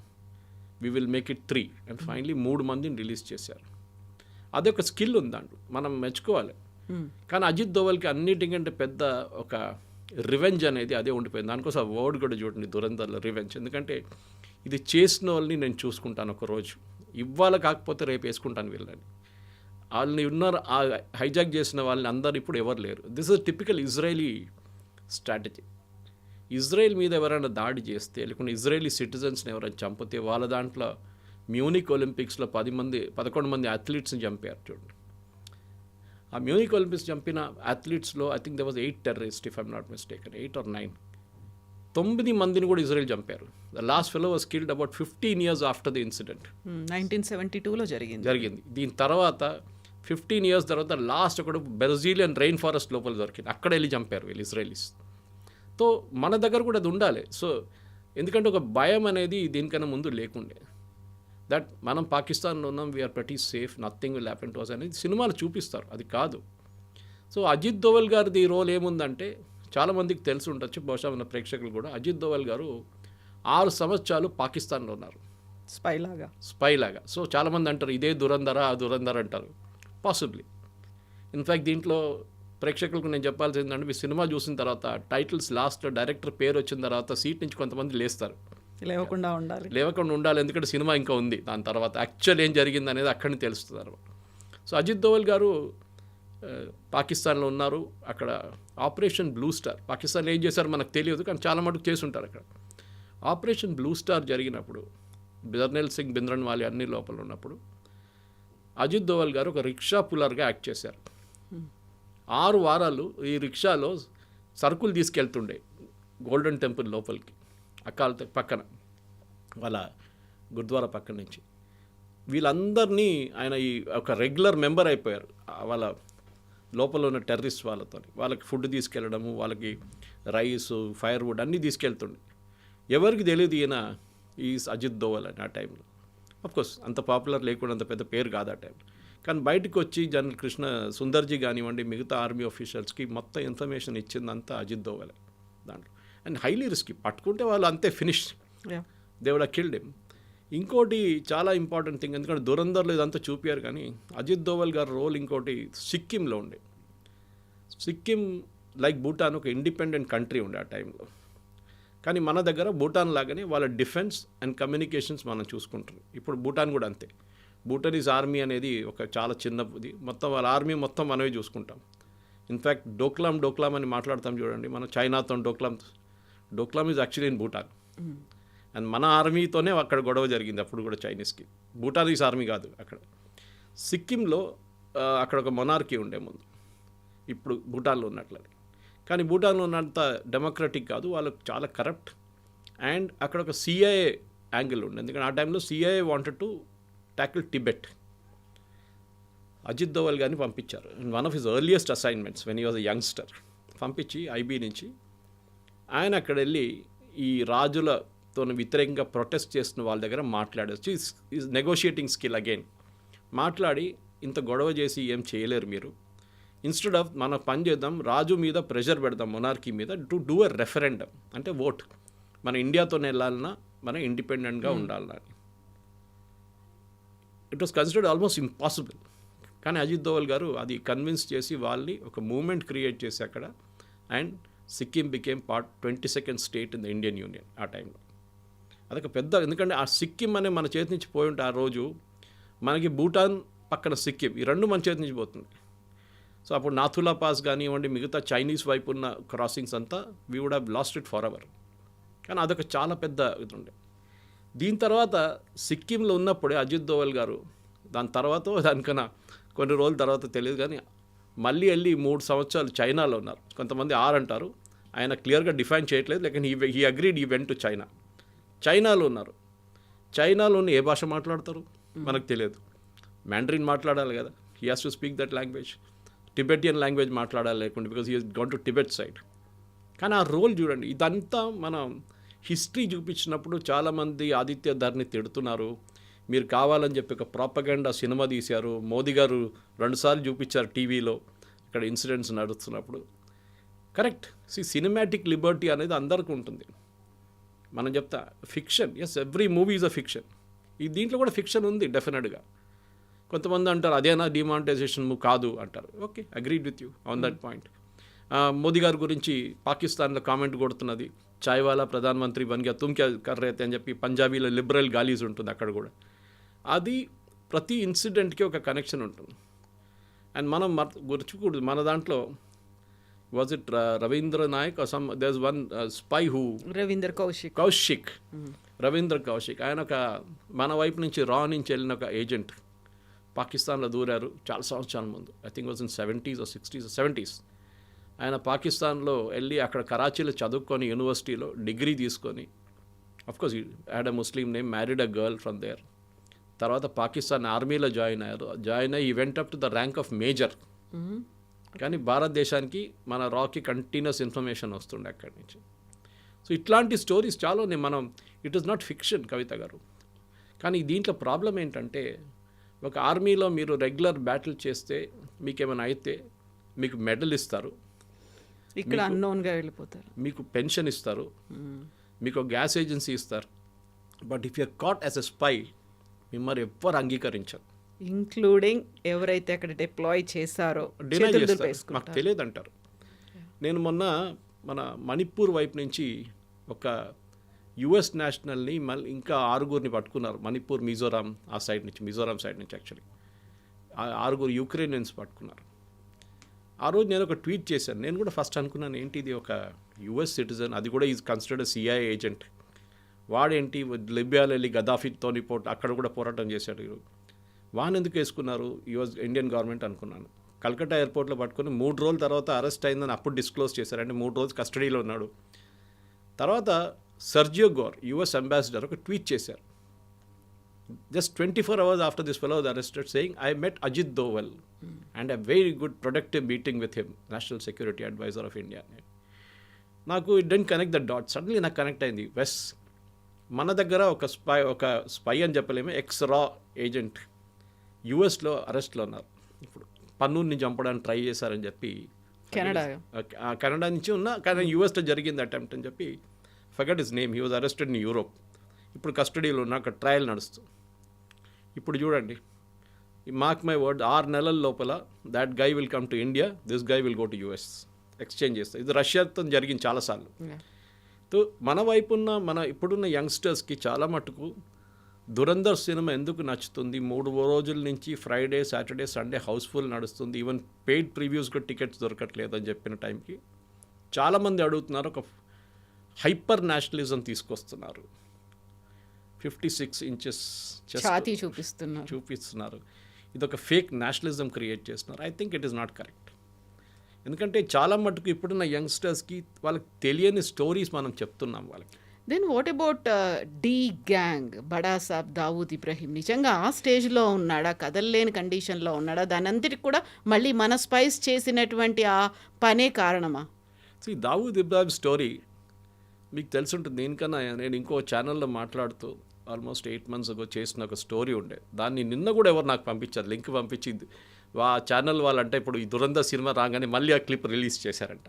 we will make it 3. And finally 3 మందిని రిలీజ్ చేశారు. అదొక స్కిల్ ఉంది దాంట్లో, మనం మెచ్చుకోవాలి. కానీ అజిత్ దోవల్కి అన్నిటికంటే పెద్ద ఒక రివెంజ్ అనేది అదే ఉండిపోయింది. దానికోసం ఆ వర్డ్ కూడా చూడండి, దురంధర్లో రివెంజ్. ఎందుకంటే ఇది చేసిన వాళ్ళని నేను చూసుకుంటాను ఒకరోజు, ఇవాళ కాకపోతే రేపు వేసుకుంటాను వీళ్ళని. వాళ్ళని ఉన్నారు, ఆ హైజాక్ చేసిన వాళ్ళని అందరు ఇప్పుడు ఎవరు లేరు. This is typical Israeli strategy. Israel మీద ఎవరైనా దాడి చేస్తే, లేకుంటే ఇజ్రాయలీ సిటిజన్స్ని ఎవరైనా చంపితే, వాళ్ళ దాంట్లో మ్యూనిక్ ఒలింపిక్స్లో 11 మంది అథ్లీట్స్ని చంపారు చూడండి. ఆ మ్యూనిక్ ఒలింపిక్స్ చంపిన అథ్లీట్స్లో I think they was 8 terrorist, if I'm not mistaken, 8 or 9. 9 మందిని కూడా ఇజ్రాయెల్ చంపారు. The last fellow was killed about 15 years after the incident. 1972లో జరిగింది. దీని తర్వాత 15 years తర్వాత లాస్ట్ ఒకడు బ్రెజిలియన్ రెయిన్ ఫారెస్ట్ లోపల దొరికింది, అక్కడ వెళ్ళి చంపారు వీళ్ళు ఇజ్రాయలీస్. సో మన దగ్గర కూడా అది ఉండాలి. సో ఎందుకంటే ఒక భయం అనేది దీనికన్నా ముందు లేకుండే. దట్ మనం పాకిస్తాన్లో ఉన్నాం, we are pretty safe, nothing will happen to us అనేది సినిమాలు చూపిస్తారు, అది కాదు. సో అజిత్ దోవల్ గారిది రోల్ ఏముందంటే చాలామందికి తెలిసి ఉండొచ్చు, బహుశా మన ప్రేక్షకులు కూడా. అజిత్ దోవల్ గారు 6 సంవత్సరాలు పాకిస్తాన్లో ఉన్నారు స్పై లాగా. సో చాలామంది అంటారు ఇదే దురంధర ఆ దురంధర అంటారు, పాసిబ్లీ. ఇన్ఫ్యాక్ట్ దీంట్లో ప్రేక్షకులకు నేను చెప్పాల్సింది ఏంటంటే, మీ సినిమా చూసిన తర్వాత టైటిల్స్ లాస్ట్లో డైరెక్టర్ పేరు వచ్చిన తర్వాత సీట్ నుంచి కొంతమంది లేస్తారు, లేవకుండా ఉండాలి, ఎందుకంటే సినిమా ఇంకా ఉంది. దాని తర్వాత యాక్చువల్ ఏం జరిగింది అనేది అక్కడిని తెలుస్తుంది అనమాట. సో అజిత్ దోవల్ గారు పాకిస్తాన్లో ఉన్నారు. అక్కడ ఆపరేషన్ బ్లూ స్టార్, పాకిస్తాన్లో ఏం చేశారో మనకు తెలియదు, కానీ చాలా మటుకు చేసి ఉంటారు అక్కడ. ఆపరేషన్ బ్లూ స్టార్ జరిగినప్పుడు జర్నల్ సింగ్ భింద్రన్వాలే అన్ని లోపల ఉన్నప్పుడు అజిత్ దోవల్ గారు ఒక రిక్షా పుల్లర్గా యాక్ట్ చేశారు. 6 వారాలు ఈ రిక్షాలో సరుకులు తీసుకెళ్తుండే గోల్డెన్ టెంపుల్ లోపలికి, అకాల్ పక్కన వాళ్ళ గురుద్వారా పక్కన నుంచి. వీళ్ళందరినీ ఆయన ఈ ఒక రెగ్యులర్ మెంబర్ అయిపోయారు వాళ్ళ లోపల ఉన్న టెర్రరిస్ట్ వాళ్ళతో. వాళ్ళకి ఫుడ్ తీసుకెళ్ళడము, వాళ్ళకి రైస్, ఫైర్వుడ్ అన్నీ తీసుకెళ్తుండే. ఎవరికి తెలియదు ఈయన ఈ అజిత్ దోవల్ అని ఆ టైంలో. అఫ్కోర్స్ అంత పాపులర్ లేకుండా, అంత పెద్ద పేరు కాదు ఆ టైంలో. కానీ బయటకు వచ్చి జనరల్ కృష్ణ సుందర్జీ కానివ్వండి, మిగతా ఆర్మీ ఆఫీషియల్స్కి మొత్తం ఇన్ఫర్మేషన్ ఇచ్చిందంతా అజిత్ దోవలే దాంట్లో. అండ్ హైలీ రిస్కీ, పట్టుకుంటే వాళ్ళు అంతే finish, they would have killed him. ఇంకోటి చాలా ఇంపార్టెంట్ థింగ్, ఎందుకంటే దురంధర్లో ఇదంతా చూపారు, కానీ అజిత్ దోవల్ గారి రోల్ ఇంకోటి సిక్కింలో ఉండే. సిక్కిం లైక్ భూటాన్ ఒక ఇండిపెండెంట్ కంట్రీ ఉండే ఆ టైంలో. కానీ మన దగ్గర భూటాన్ లాగానే వాళ్ళ డిఫెన్స్ అండ్ కమ్యూనికేషన్స్ మనం చూసుకుంటాం. ఇప్పుడు భూటాన్ కూడా అంతే. భూటానీస్ ఆర్మీ అనేది ఒక చాలా చిన్నది, మొత్తం వాళ్ళ ఆర్మీ మొత్తం మనమే చూసుకుంటాం. ఇన్ఫ్యాక్ట్ డోక్లాం అని మాట్లాడతాం చూడండి, మనం చైనాతో Doklam is actually in Bhutan. And మన ఆర్మీతోనే అక్కడ గొడవ జరిగింది అప్పుడు కూడా చైనీస్కి. భూటానీస్ ఆర్మీ కాదు అక్కడ. సిక్కింలో అక్కడ ఒక మొనార్కీ ఉండే ముందు, ఇప్పుడు భూటాన్లో ఉన్నట్లని. కానీ భూటాన్లో ఉన్నంత డెమోక్రటిక్ కాదు, వాళ్ళకు చాలా కరప్ట్. అండ్ అక్కడ ఒక సిఐఏ యాంగిల్ ఉండే, ఎందుకంటే ఆ టైంలో CIA wanted to tackle Tibet. Ajit Doval గారిని పంపించారు. One of his earliest assignments when he was a youngster, పంపించి ఐబీ నుంచి ఆయన అక్కడ వెళ్ళి ఈ రాజులతో వ్యతిరేకంగా ప్రొటెస్ట్ చేస్తున్న వాళ్ళ దగ్గర మాట్లాడచ్చు. Is negotiating skill again. మాట్లాడి ఇంత గొడవ చేసి ఏం చేయలేరు మీరు, ఇన్స్టెడ్ ఆఫ్ మనం పని చేద్దాం, రాజు మీద ప్రెషర్ పెడదాం, మొనార్కీ మీద, టు డూ ఎ రెఫరెండం, అంటే ఓట్, మన ఇండియాతోనే వెళ్ళాలన్నా మనం ఇండిపెండెంట్గా ఉండాలన్నా. It was considered almost impossible. కానీ అజిత్ దోవల్ గారు అది కన్విన్స్ చేసి వాళ్ళని ఒక మూమెంట్ క్రియేట్ చేసి అక్కడ, and Sikkim became part 22nd state in the Indian union ఆ టైంలో. అదొక పెద్ద, ఎందుకంటే ఆ సిక్కిం అనే మన చేతి నుంచి పోయి ఉంటే ఆ రోజు మనకి భూటాన్ పక్కన సిక్కిం, ఈ రెండు మన చేతి నుంచి పోతుంది. సో అప్పుడు నాథులా పాస్ కానివ్వండి, మిగతా చైనీస్ వైపు ఉన్న క్రాసింగ్స్ అంతా we would have lost it for ever. కానీ అదొక చాలా పెద్ద ఇది ఉండే. దీని తర్వాత సిక్కింలో ఉన్నప్పుడే అజిత్ దోవల్ గారు, దాని తర్వాత దానికన్నా కొన్ని రోజుల తర్వాత తెలియదు కానీ మళ్ళీ వెళ్ళి 3 సంవత్సరాలు చైనాలో ఉన్నారు. కొంతమంది 6 అంటారు, ఆయన క్లియర్గా డిఫైన్ చేయట్లేదు, లేకపోతే హీ అగ్రీడ్ ఈ వెంట్ టు చైనా. చైనాలో ఉన్నారు. చైనాలో ఏ భాష మాట్లాడతారు మనకు తెలియదు, మ్యాండరిన్ మాట్లాడాలి కదా, he has to speak that language. Tibetan language మాట్లాడాలి లేకుంటే, because he has gone to Tibet side. కానీ ఆ రోల్ చూడండి, ఇదంతా మనం హిస్టరీ చూపించినప్పుడు చాలామంది ఆదిత్య ధర్ని తిడుతున్నారు, మీరు కావాలని చెప్పి ఒక ప్రాపగండా సినిమా తీశారు, మోదీ గారు 2 సార్లు చూపించారు టీవీలో ఇక్కడ ఇన్సిడెంట్స్ నడుస్తున్నప్పుడు. కరెక్ట్, సినిమాటిక్ లిబర్టీ అనేది అందరికీ ఉంటుంది. మనం చెప్తా fiction, yes, every movie is a fiction. ఈ దీంట్లో కూడా ఫిక్షన్ ఉంది డెఫినెట్గా. కొంతమంది అంటారు అదేనా డిమానిటైజేషన్ కాదు అంటారు. Okay, agreed with you on that point. Modi గారి గురించి పాకిస్తాన్లో కామెంట్ కొడుతున్నది, చాయ్వాలా ప్రధానమంత్రి బన్ గయా తుమ్ క్యా కర్ రే తే అని చెప్పి పంజాబీలో లిబరల్ గాలీస్ ఉంటుంది అక్కడ కూడా. అది ప్రతి ఇన్సిడెంట్కి ఒక కనెక్షన్ ఉంటుంది. అండ్ మనం గుర్చుకూడదు, మన దాంట్లో was it Ravindra Nayak or some, there is one spy who, Ravindra Kaushik, ఆయన ఒక మన వైపు నుంచి రా నుంచి వెళ్ళిన ఒక ఏజెంట్, పాకిస్తాన్లో దూరారు చాలా సంవత్సరాల ముందు. I think was in 70s or 60s or 70s. ఆయన పాకిస్తాన్లో వెళ్ళి అక్కడ కరాచీలో చదువుకొని యూనివర్సిటీలో డిగ్రీ తీసుకొని, of course had a Muslim name, married a girl from there. తర్వాత పాకిస్తాన్ ఆర్మీలో జాయిన్ అయ్యి ఈ went up to the rank of major. కానీ భారతదేశానికి మన రాకి కంటిన్యూస్ ఇన్ఫర్మేషన్ వస్తుండే అక్కడి నుంచి. సో ఇట్లాంటి స్టోరీస్ చాలా మనం, ఇట్ ఈస్ నాట్ ఫిక్షన్ కవిత గారు. కానీ దీంట్లో ప్రాబ్లం ఏంటంటే ఒక ఆర్మీలో మీరు రెగ్యులర్ బ్యాటిల్ చేస్తే మీకేమైనా అయితే మీకు మెడల్ ఇస్తారు, ఇక్కడ అన్నోన్గా వెళ్ళిపోతారు, మీకు పెన్షన్ ఇస్తారు, మీకు గ్యాస్ ఏజెన్సీ ఇస్తారు. But if you caught as a spy మిమ్మల్ని ఎవ్వరు అంగీకరించరు, ఇంక్లూడింగ్ ఎవరైతే అక్కడ డిప్లాయ్ చేశారో డినై చేతులు చేస్తారు, మాకు దులిపేసుకుంటారు. తెలియదు అంటారు. నేను మొన్న మన మణిపూర్ వైపు నుంచి ఒక యుఎస్ నేషనల్ని మళ్ళీ ఇంకా 6 పట్టుకున్నారు. మణిపూర్, మిజోరాం ఆ సైడ్ నుంచి, మిజోరాం సైడ్ నుంచి యాక్చువల్లీ 6 యుక్రెయినియన్స్ పట్టుకున్నారు. ఆ రోజు నేను ఒక ట్వీట్ చేశాను. నేను కూడా ఫస్ట్ అనుకున్నాను ఏంటి ఇది ఒక యుఎస్ సిటిజన్, అది కూడా ఈజ్ కన్సిడర్డ్ సిఐఏ ఏజెంట్, వాడేంటి లిబియాలో వెళ్ళి గదాఫీతో అక్కడ కూడా పోరాటం చేశాడు, వాడిని ఎందుకు వేసుకున్నారు యుఎస్ ఇండియన్ గవర్నమెంట్ అనుకున్నాను. కల్కట్టా ఎయిర్పోర్ట్లో పట్టుకొని 3 రోజుల తర్వాత అరెస్ట్ అయిందని అప్పుడు డిస్క్లోజ్ చేశారు. అంటే 3 రోజులు కస్టడీలో ఉన్నాడు. తర్వాత సర్జియో గోర్ యుఎస్ అంబాసిడర్ ఒక ట్వీట్ చేశారు just 24 hours after this fellow was arrested, saying, I met Ajit Doval and a very good productive meeting with him, National Security Advisor of India. నాకు it didn't connect the dot. Suddenly నాకు connect అయింది. వెస్ మన దగ్గర ఒక spy అని చెప్పలేము, X రా agent యుఎస్లో అరెస్ట్లో ఉన్నారు. ఇప్పుడు పన్నూర్ని చంపడానికి ట్రై చేశారని చెప్పి కెనడా నుంచి ఉన్న, కానీ యుఎస్లో జరిగింది అటెంప్ట్ అని చెప్పి forgot his name, he was arrested in Europe. ఇప్పుడు కస్టడీలో ఉన్న, అక్కడ ట్రయల్ నడుస్తుంది. ఇప్పుడు చూడండి, మార్క్ మై వర్డ్, 6 నెలల లోపల that guy will come to India, this guy will go to US, exchange చేస్తారు. ఇది రష్యాతో జరిగింది చాలాసార్లు. సో మన వైపు ఉన్న మన ఇప్పుడున్న యంగ్స్టర్స్కి చాలా మటుకు దురంధర్ సినిమా ఎందుకు నచ్చుతుంది, 3 రోజుల నుంచి ఫ్రైడే, సాటర్డే, సండే హౌస్ఫుల్ నడుస్తుంది, ఈవెన్ పెయిడ్ ప్రివ్యూస్గా టికెట్స్ దొరకట్లేదు అని చెప్పిన టైంకి చాలామంది అడుగుతున్నారు, ఒక హైపర్ నేషనలిజం తీసుకొస్తున్నారు, 56 ఇంచెస్ ఛాతీ చూపిస్తున్నారు. ఇది ఒక ఫేక్ నేషనలిజం క్రియేట్ చేస్తున్నారు. I think it is not correct. ఎందుకంటే చాలా మటుకు ఇప్పుడున్న యంగ్స్టర్స్కి వాళ్ళకి తెలియని స్టోరీస్ మనం చెప్తున్నాం వాళ్ళకి. Then what about D gang, బడా సాబ్ దావూద్ ఇబ్రహీం నిజంగా ఆ స్టేజ్లో ఉన్నాడా, కదలలేని కండిషన్లో ఉన్నాడా, దాని అంతటికి కూడా మళ్ళీ మన స్పైస్ చేసినటువంటి ఆ పనే కారణమా? దావూద్ ఇబ్రాహిం స్టోరీ మీకు తెలిసి ఉంటుంది. దీనికన్నా నేను ఇంకో ఛానల్లో మాట్లాడుతూ ఆల్మోస్ట్ 8 months ago చేసిన ఒక స్టోరీ ఉండే, దాన్ని నిన్న కూడా ఎవరు నాకు పంపించారు, లింక్ పంపించింది. ఆ ఛానల్ వాళ్ళంటే ఇప్పుడు ఈ దురంధర్ సినిమా రాగానే మళ్ళీ ఆ క్లిప్ రిలీజ్ చేశారంట.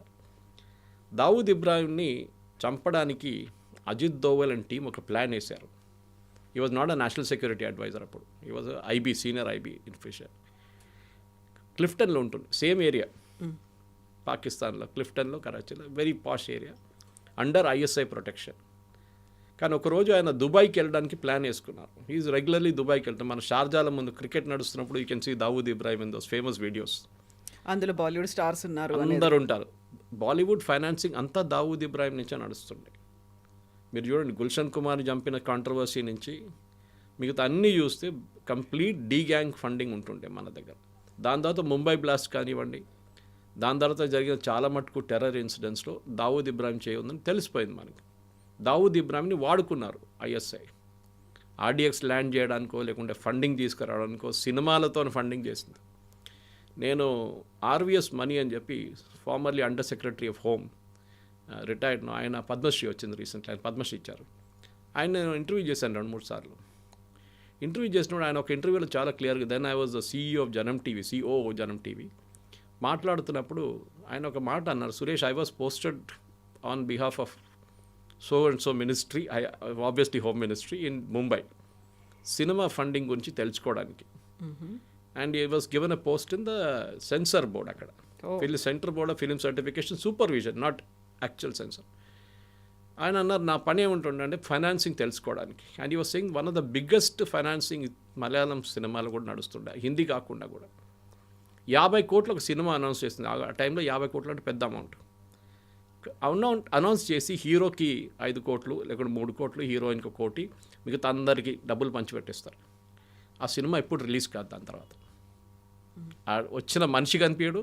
దావూద్ ఇబ్రాహింని చంపడానికి అజిత్ దోవల్ అండ్ టీం ఒక ప్లాన్ వేశారు. ఈ was not a national security advisor, అప్పుడు ఈ was IB, senior IB officer. క్లిఫ్టన్లో ఉంటుంది, సేమ్ ఏరియా పాకిస్తాన్లో, క్లిఫ్టన్లో, కరాచీలో, very posh area, under ISI protection. కానీ ఒకరోజు ఆయన దుబాయ్కి వెళ్ళడానికి ప్లాన్ వేసుకున్నారు. ఈజ్ రెగ్యులర్లీ దుబాయ్కి వెళ్తాం. మన షార్జాల ముందు క్రికెట్ నడుస్తున్నప్పుడు you can see Dawood Ibrahim in those famous videos. అందులో బాలీవుడ్ స్టార్స్ ఉన్నారు, అందరు ఉంటారు. బాలీవుడ్ ఫైనాన్సింగ్ అంతా దావూద్ ఇబ్రాహిం నుంచే నడుస్తుండే. మీరు చూడండి, గుల్షన్ కుమార్ని చంపిన కాంట్రవర్సీ నుంచి మిగతా అన్నీ చూస్తే కంప్లీట్ డీ గ్యాంగ్ ఫండింగ్ ఉంటుండే మన దగ్గర. దాని తర్వాత ముంబై బ్లాస్ట్ కానివ్వండి, దాని తర్వాత జరిగిన చాలా మటుకు టెర్రర్ ఇన్సిడెంట్స్లో దావూద్ ఇబ్రాహిం చేయొద్దని తెలిసిపోయింది మనకి. దావూద్ ఇబ్రాహింని వాడుకున్నారు ఐఎస్ఐ, ఆర్డిఎక్స్ ల్యాండ్ చేయడానికో లేకుంటే ఫండింగ్ తీసుకురావడానికో, సినిమాలతో ఫండింగ్ చేసింది. నేను ఆర్విఎస్ మనీ అని చెప్పి formerly under secretary of home, retired, ఆయన పద్మశ్రీ వచ్చింది రీసెంట్లీ, ఆయన పద్మశ్రీ ఇచ్చారు. ఆయన నేను ఇంటర్వ్యూ చేశాను 2-3 సార్లు. ఇంటర్వ్యూ చేసినప్పుడు ఆయన ఒక ఇంటర్వ్యూలో చాలా క్లియర్గా, then I was the CEO of Janam TV, CEO Janam TV, మాట్లాడుతున్నప్పుడు ఆయన ఒక మాట అన్నారు, Suresh, I was posted on behalf of so and so ministry, obviously home ministry in Mumbai, cinema funding గురించి తెలుసుకోవడానికి. And he was given a post in the censor board, అక్కడ centre board of film certification supervision, not actual censor. ఆయన అన్నారు, నా పని ఏముంటుండే అంటే financing తెలుసుకోవడానికి. And he was saying one of the biggest financing Malayalam సినిమాలు కూడా నడుస్తుండే, హిందీ కాకుండా కూడా. 50 కోట్లు ఒక సినిమా అనౌన్స్ చేసింది. ఆ టైంలో 50 కోట్లు అంటే పెద్ద అమౌంట్. అనౌన్స్ చేసి హీరోకి 5 కోట్లు లేకుంటే 3 కోట్లు, హీరోయిన్కి 1 కోటి, మిగతా అందరికీ డబ్బులు పంచిపెట్టేస్తారు. ఆ సినిమా ఎప్పుడు రిలీజ్ కాదు. దాని తర్వాత వచ్చిన మనిషి కనిపించడు,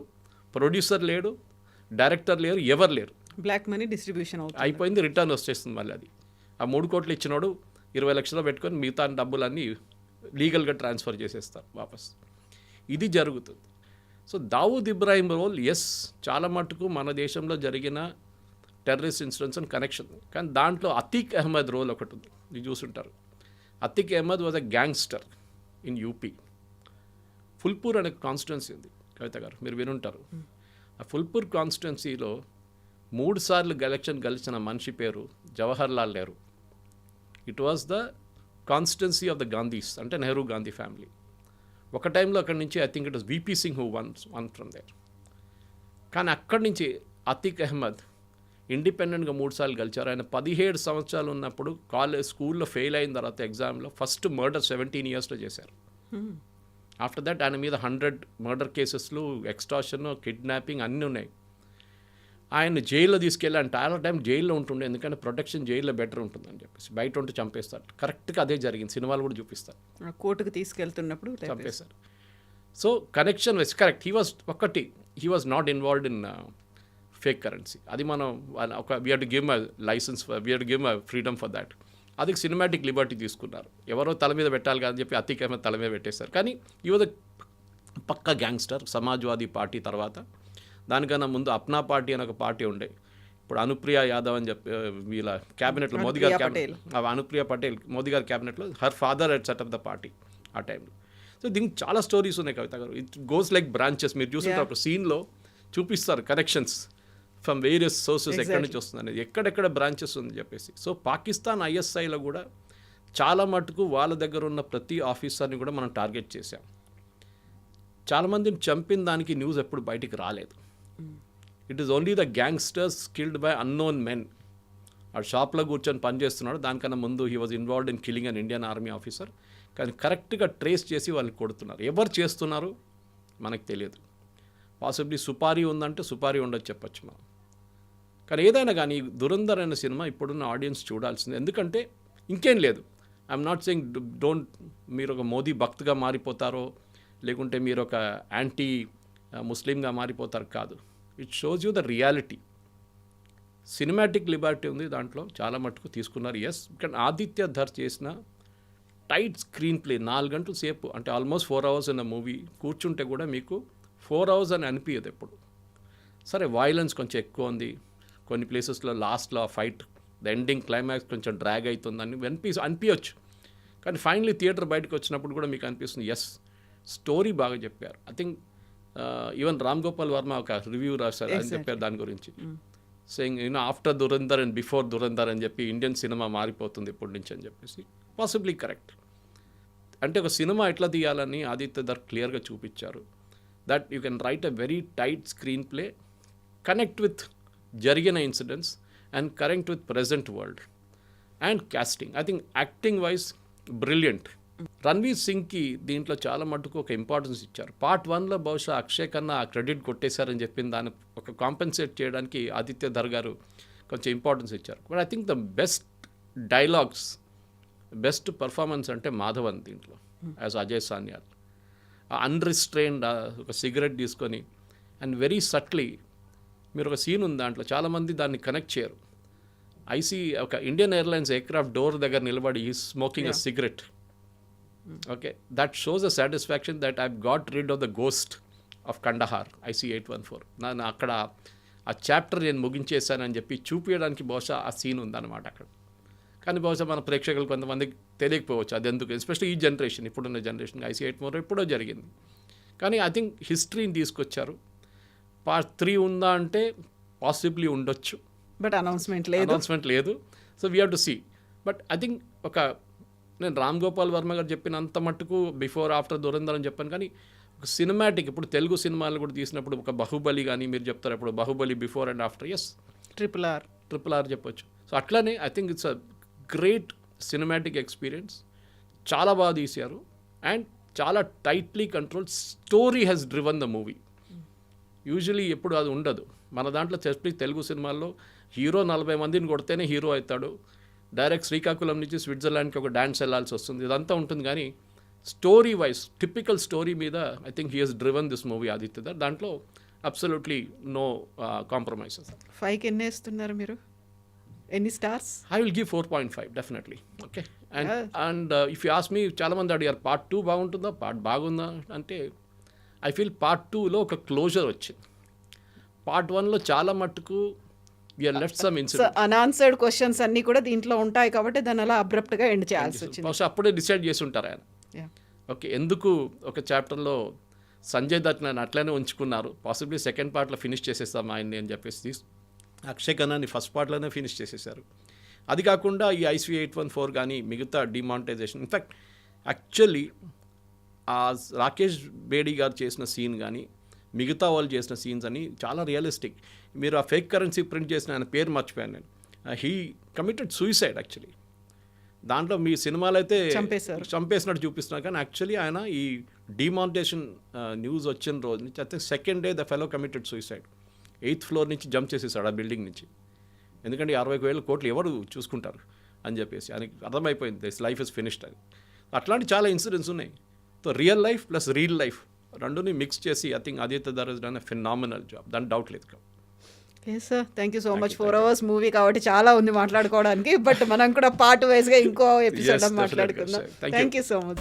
ప్రొడ్యూసర్ లేడు, డైరెక్టర్ లేరు, ఎవరు లేరు. బ్లాక్ మనీ డిస్ట్రిబ్యూషన్ అయిపోయింది, రిటర్న్ వచ్చేస్తుంది మళ్ళీ. అది ఆ 3 కోట్లు ఇచ్చినోడు 20 లక్షలు పెట్టుకొని మిగతా డబ్బులన్నీ లీగల్గా ట్రాన్స్ఫర్ చేసేస్తారు వాపస్. ఇది జరుగుతుంది. So Dawood Ibrahim role, yes, చాలా మటుకు మన దేశంలో జరిగిన టెర్రరిస్ట్ ఇన్సిడెంట్స్ అండ్ కనెక్షన్. కానీ దాంట్లో అతీక్ అహ్మద్ రోల్ ఒకటి ఉంది, ఇది చూసుంటారు. Atiq Ahmed was a gangster in UP. Phulpur అనే కాన్స్టిట్యున్సీ ఉంది కవిత గారు, మీరు వినుంటారు. ఆ ఫుల్పూర్ కాన్స్టిట్యున్సీలో 3 సార్లు ఎలక్షన్ గెలిచిన మనిషి పేరు Jawaharlal Nehru. It was the constituency of the Gandhis, అంటే నెహ్రూ గాంధీ ఫ్యామిలీ. ఒక టైంలో అక్కడి నుంచి I think it was VP Singh who won from there. కానీ అక్కడి నుంచి అతిక్ అహ్మద్ ఇండిపెండెంట్గా 3 సార్లు గెలిచారు. ఆయన 17 సంవత్సరాలు ఉన్నప్పుడు స్కూల్లో ఫెయిల్ అయిన తర్వాత ఎగ్జామ్లో ఫస్ట్ మర్డర్ 17 ఇయర్స్లో చేశారు. ఆఫ్టర్ దట్ ఆయన మీద 100 మర్డర్ కేసెస్లు, ఎక్స్టార్షన్, కిడ్నాపింగ్ అన్నీ ఉన్నాయి. ఆయన జైల్లో తీసుకెళ్ళి ఆయన చాలా టైం జైల్లో ఉంటుండే, ఎందుకంటే ప్రొటెక్షన్ జైల్లో బెటర్ ఉంటుందని చెప్పేసి. బయట ఉంటే చంపేస్తారు. కరెక్ట్గా అదే జరిగింది, సినిమాలు కూడా చూపిస్తారు. కోర్టుకు తీసుకెళ్తున్నప్పుడు చంపేశారు. So connection was correct. He was not involved in fake currency. అది మనం we have to give my licence, we have to give my freedom for that. అది సినిమాటిక్ లిబర్టీ తీసుకున్నారు. ఎవరో తల మీద పెట్టాలి కాదని చెప్పి అతిక్ అహ్మద్ తల మీద పెట్టేశారు. కానీ ఈ వాజ్ పక్కా గ్యాంగ్స్టర్. సమాజ్వాదీ పార్టీ తర్వాత, దానికన్నా ముందు అప్నా పార్టీ అని ఒక పార్టీ ఉండే. ఇప్పుడు అనుప్రియ యాదవ్ అని చెప్పి వీళ్ళ క్యాబినెట్లో మోదీ గారి అనుప్రియ పటేల్ మోదీ గారి క్యాబినెట్లో her father head set up the party ఆ టైంలో. సో దీనికి చాలా స్టోరీస్ ఉన్నాయి కవిత గారు. It goes like branches. మీరు చూస్తుంటారు సీన్లో చూపిస్తారు కనెక్షన్స్ ఫ్రమ్ వేరియస్ సోర్సెస్, ఎక్కడి నుంచి వస్తుంది అనేది, ఎక్కడెక్కడ బ్రాంచెస్ ఉంది చెప్పేసి. సో పాకిస్తాన్ ఐఎస్ఐలో కూడా చాలా మటుకు వాళ్ళ దగ్గర ఉన్న ప్రతి ఆఫీసర్ని కూడా మనం టార్గెట్ చేశాం. చాలామందిని చంపిన దానికి న్యూస్ ఎప్పుడు బయటికి రాలేదు. It is only the gangsters killed by unknown men. ఆ షాప్లో కూర్చొని పనిచేస్తున్నాడు, దానికన్నా ముందు he was involved in killing an Indian army officer. కానీ కరెక్ట్గా ట్రేస్ చేసి వాళ్ళని కొడుతున్నారు. ఎవరు చేస్తున్నారు మనకు తెలియదు. పాసిబ్లీ సుపారీ ఉందంటే సుపారీ ఉండొచ్చు చెప్పచ్చు మనం. కానీ ఏదైనా కానీ దురంధర్ అనే సినిమా ఇప్పుడున్న ఆడియన్స్ చూడాల్సింది. ఎందుకంటే ఇంకేం లేదు. ఐఎమ్ నాట్ సెయింగ్ డోంట్, మీరు ఒక మోదీ భక్తుగా మారిపోతారో లేకుంటే మీరు ఒక యాంటీ ముస్లింగా మారిపోతారు కాదు. It shows you the reality. Cinematic Liberty ఉంది దాంట్లో, చాలా మటుకు తీసుకున్నారు. ఎస్, కానీ ఆదిత్య ధర్ చేసిన టైట్ స్క్రీన్ ప్లే 4 గంటల సేపు, అంటే ఆల్మోస్ట్ 4 hours ఇన్ మూవీ కూర్చుంటే కూడా మీకు 4 hours అని అనిపించదు ఎప్పుడు. సరే వైలెన్స్ కొంచెం ఎక్కువ ఉంది, కొన్ని ప్లేసెస్లో లాస్ట్లో ఆ ఫైట్ ద ఎండింగ్ క్లైమాక్స్ కొంచెం డ్రాగ్ అవుతుందని అనిపించవచ్చు. కానీ ఫైనలీ థియేటర్ బయటకు వచ్చినప్పుడు కూడా మీకు అనిపిస్తుంది ఎస్, స్టోరీ బాగా చెప్పారు. I think even Ram Gopal Varma ఒక రివ్యూ రాశారు అని చెప్పారు దాని గురించి. Saying after Dhurandhar and before Dhurandhar అని చెప్పి ఇండియన్ సినిమా మారిపోతుంది ఇప్పటి నుంచి అని చెప్పేసి. Possibly correct. అంటే ఒక సినిమా ఎట్లా తీయాలని ఆదిత్య ధర్ క్లియర్గా చూపించారు. That you can write a very tight screenplay, connect with జరిగిన incidents and correct with present world and casting. I think acting wise brilliant. Ranveer సింగ్కి దీంట్లో చాలా మటుకు ఒక ఇంపార్టెన్స్ ఇచ్చారు. పార్ట్ 1లో బహుశా అక్షయ్ కన్నా ఆ క్రెడిట్ కొట్టేశారని చెప్పిన దాన్ని ఒక కాంపెన్సేట్ చేయడానికి ఆదిత్య ధర్ గారు కొంచెం ఇంపార్టెన్స్ ఇచ్చారు. But I think the best dialogues, best performance అంటే మాధవన్ దీంట్లో యాజ్ అజయ్ సాన్యాల్. అన్రిస్ట్రైన్డ్ ఒక సిగరెట్ తీసుకొని అండ్ వెరీ సట్లీ, మీరు ఒక సీన్ ఉంది దాంట్లో, చాలామంది దాన్ని కనెక్ట్ చేయరు. ఒక ఇండియన్ ఎయిర్లైన్స్ ఎయిర్క్రాఫ్ట్ డోర్ దగ్గర నిలబడి ఈ smoking a cigarette. Okay, that shows a satisfaction that I got rid of the ghost of Kandahar IC-814. నేను అక్కడ ఆ చాప్టర్ నేను ముగించేశానని చెప్పి చూపించడానికి బహుశా ఆ సీన్ ఉందన్నమాట అక్కడ. కానీ బహుశా మన ప్రేక్షకులు కొంతమందికి తెలియకపోవచ్చు అది ఎందుకు, ఎస్పెషల్లీ ఈ జనరేషన్, ఇప్పుడున్న జనరేషన్. IC-814 ఎప్పుడో జరిగింది. కానీ ఐ థింక్ హిస్టరీని తీసుకొచ్చారు. పార్ట్ 3 ఉందా అంటే పాసిబ్లీ ఉండొచ్చు, బట్ అనౌన్స్మెంట్ లేదు. So we have to see. But I think నేను రామ్ గోపాల్ వర్మ గారు చెప్పినంత మట్టుకు బిఫోర్ ఆఫ్టర్ దురంధర్ అని చెప్పాను. కానీ ఒక సినిమాటిక్, ఇప్పుడు తెలుగు సినిమాలు కూడా తీసినప్పుడు ఒక బాహుబలి కానీ మీరు చెప్తారు, ఇప్పుడు Baahubali before and after. Yes, triple R చెప్పొచ్చు. సో అట్లానే I think it's a great cinematic experience. చాలా బాగా తీశారు అండ్ చాలా tightly control. Story has driven the movie. Usually ఎప్పుడు అది ఉండదు మన దాంట్లో. తెలుగు సినిమాల్లో హీరో 40 మందిని కొడితేనే హీరో అవుతాడు. డైరెక్ట్ శ్రీకాకుళం నుంచి స్విట్జర్లాండ్కి ఒక డాన్స్ వెళ్ళాల్సి వస్తుంది, ఇదంతా ఉంటుంది. కానీ స్టోరీ వైజ్ టిపికల్ స్టోరీ మీద I think he has driven this movie Aditya Dhar. దాంట్లో అబ్సల్యూట్లీ నో కాంప్రమైజెస్. 5కి ఎన్ని వేస్తున్నారు మీరు? ఎన్ని stars? I will give 4.5 definitely. Okay, and if you ask me, చాలామంది అడిగారు పార్ట్ 2 బాగుంటుందా, పార్ట్ బాగుందా అంటే ఐ ఫీల్ పార్ట్ 2లో ఒక క్లోజర్ వచ్చింది. పార్ట్ 1లో చాలా మట్టుకు we are left some so incident. Unanswered questions అన్నీ కూడా దీంట్లో ఉంటాయి కాబట్టి దాన్ని అలా అబ్రప్ట్గా ఎండ్ చేయాల్సి వచ్చింది. బహుశా అప్పుడే డిసైడ్ చేసి ఉంటారు ఆయన. Yeah. ఓకే, ఎందుకు ఒక చాప్టర్లో సంజయ్ దత్ నన్ను అట్లనే ఉంచుకున్నారు, పాసిబ్లీ సెకండ్ పార్ట్లో ఫినిష్ చేసేస్తాం ఆయన్ని అని చెప్పేసి అక్షయ్ ఖన్నాని ఫస్ట్ పార్ట్లోనే ఫినిష్ చేసేసారు. అది కాకుండా ఈ ICV 814 కానీ మిగతా డిమానిటైజేషన్, ఇన్ఫ్యాక్ట్ యాక్చువల్లీ ఆ రాకేష్ బేడీ గారు చేసిన సీన్ కానీ మిగతా వాళ్ళు చేసిన సీన్స్ అని చాలా రియలిస్టిక్. మీరు ఆ ఫేక్ కరెన్సీ ప్రింట్ చేసిన ఆయన పేరు మర్చిపోయాను నేను. He committed suicide actually. దాంట్లో మీ సినిమాలు అయితే చంపేసినట్టు చూపిస్తున్నారు, కానీ యాక్చువల్లీ ఆయన ఈ డిమానిటేషన్ న్యూస్ వచ్చిన రోజు నుంచి అయితే second day the fellow committed suicide. 8th floor నుంచి జంప్ చేసేసాడు ఆ బిల్డింగ్ నుంచి. ఎందుకంటే 60,000 కోట్లు ఎవరు చూసుకుంటారు అని చెప్పేసి ఆయనకి అర్థమైపోయింది దిస్ లైఫ్ ఇస్ ఫినిష్డ్ అని. అట్లాంటి చాలా ఇన్సిడెంట్స్ ఉన్నాయి. So real life plus reel life రెండుని మిక్స్ చేసి I think Aditya Dhar is done a phenomenal job, దాని డౌట్ లేదు. Yes sir, thank you so much. 4 hours movie కాబట్టి చాలా ఉంది మాట్లాడుకోవడానికి, బట్ మనం కూడా పార్ట్ వైజ్గా ఇంకో ఎపిసోడ్ మాట్లాడుకుందాం. Thank you so much.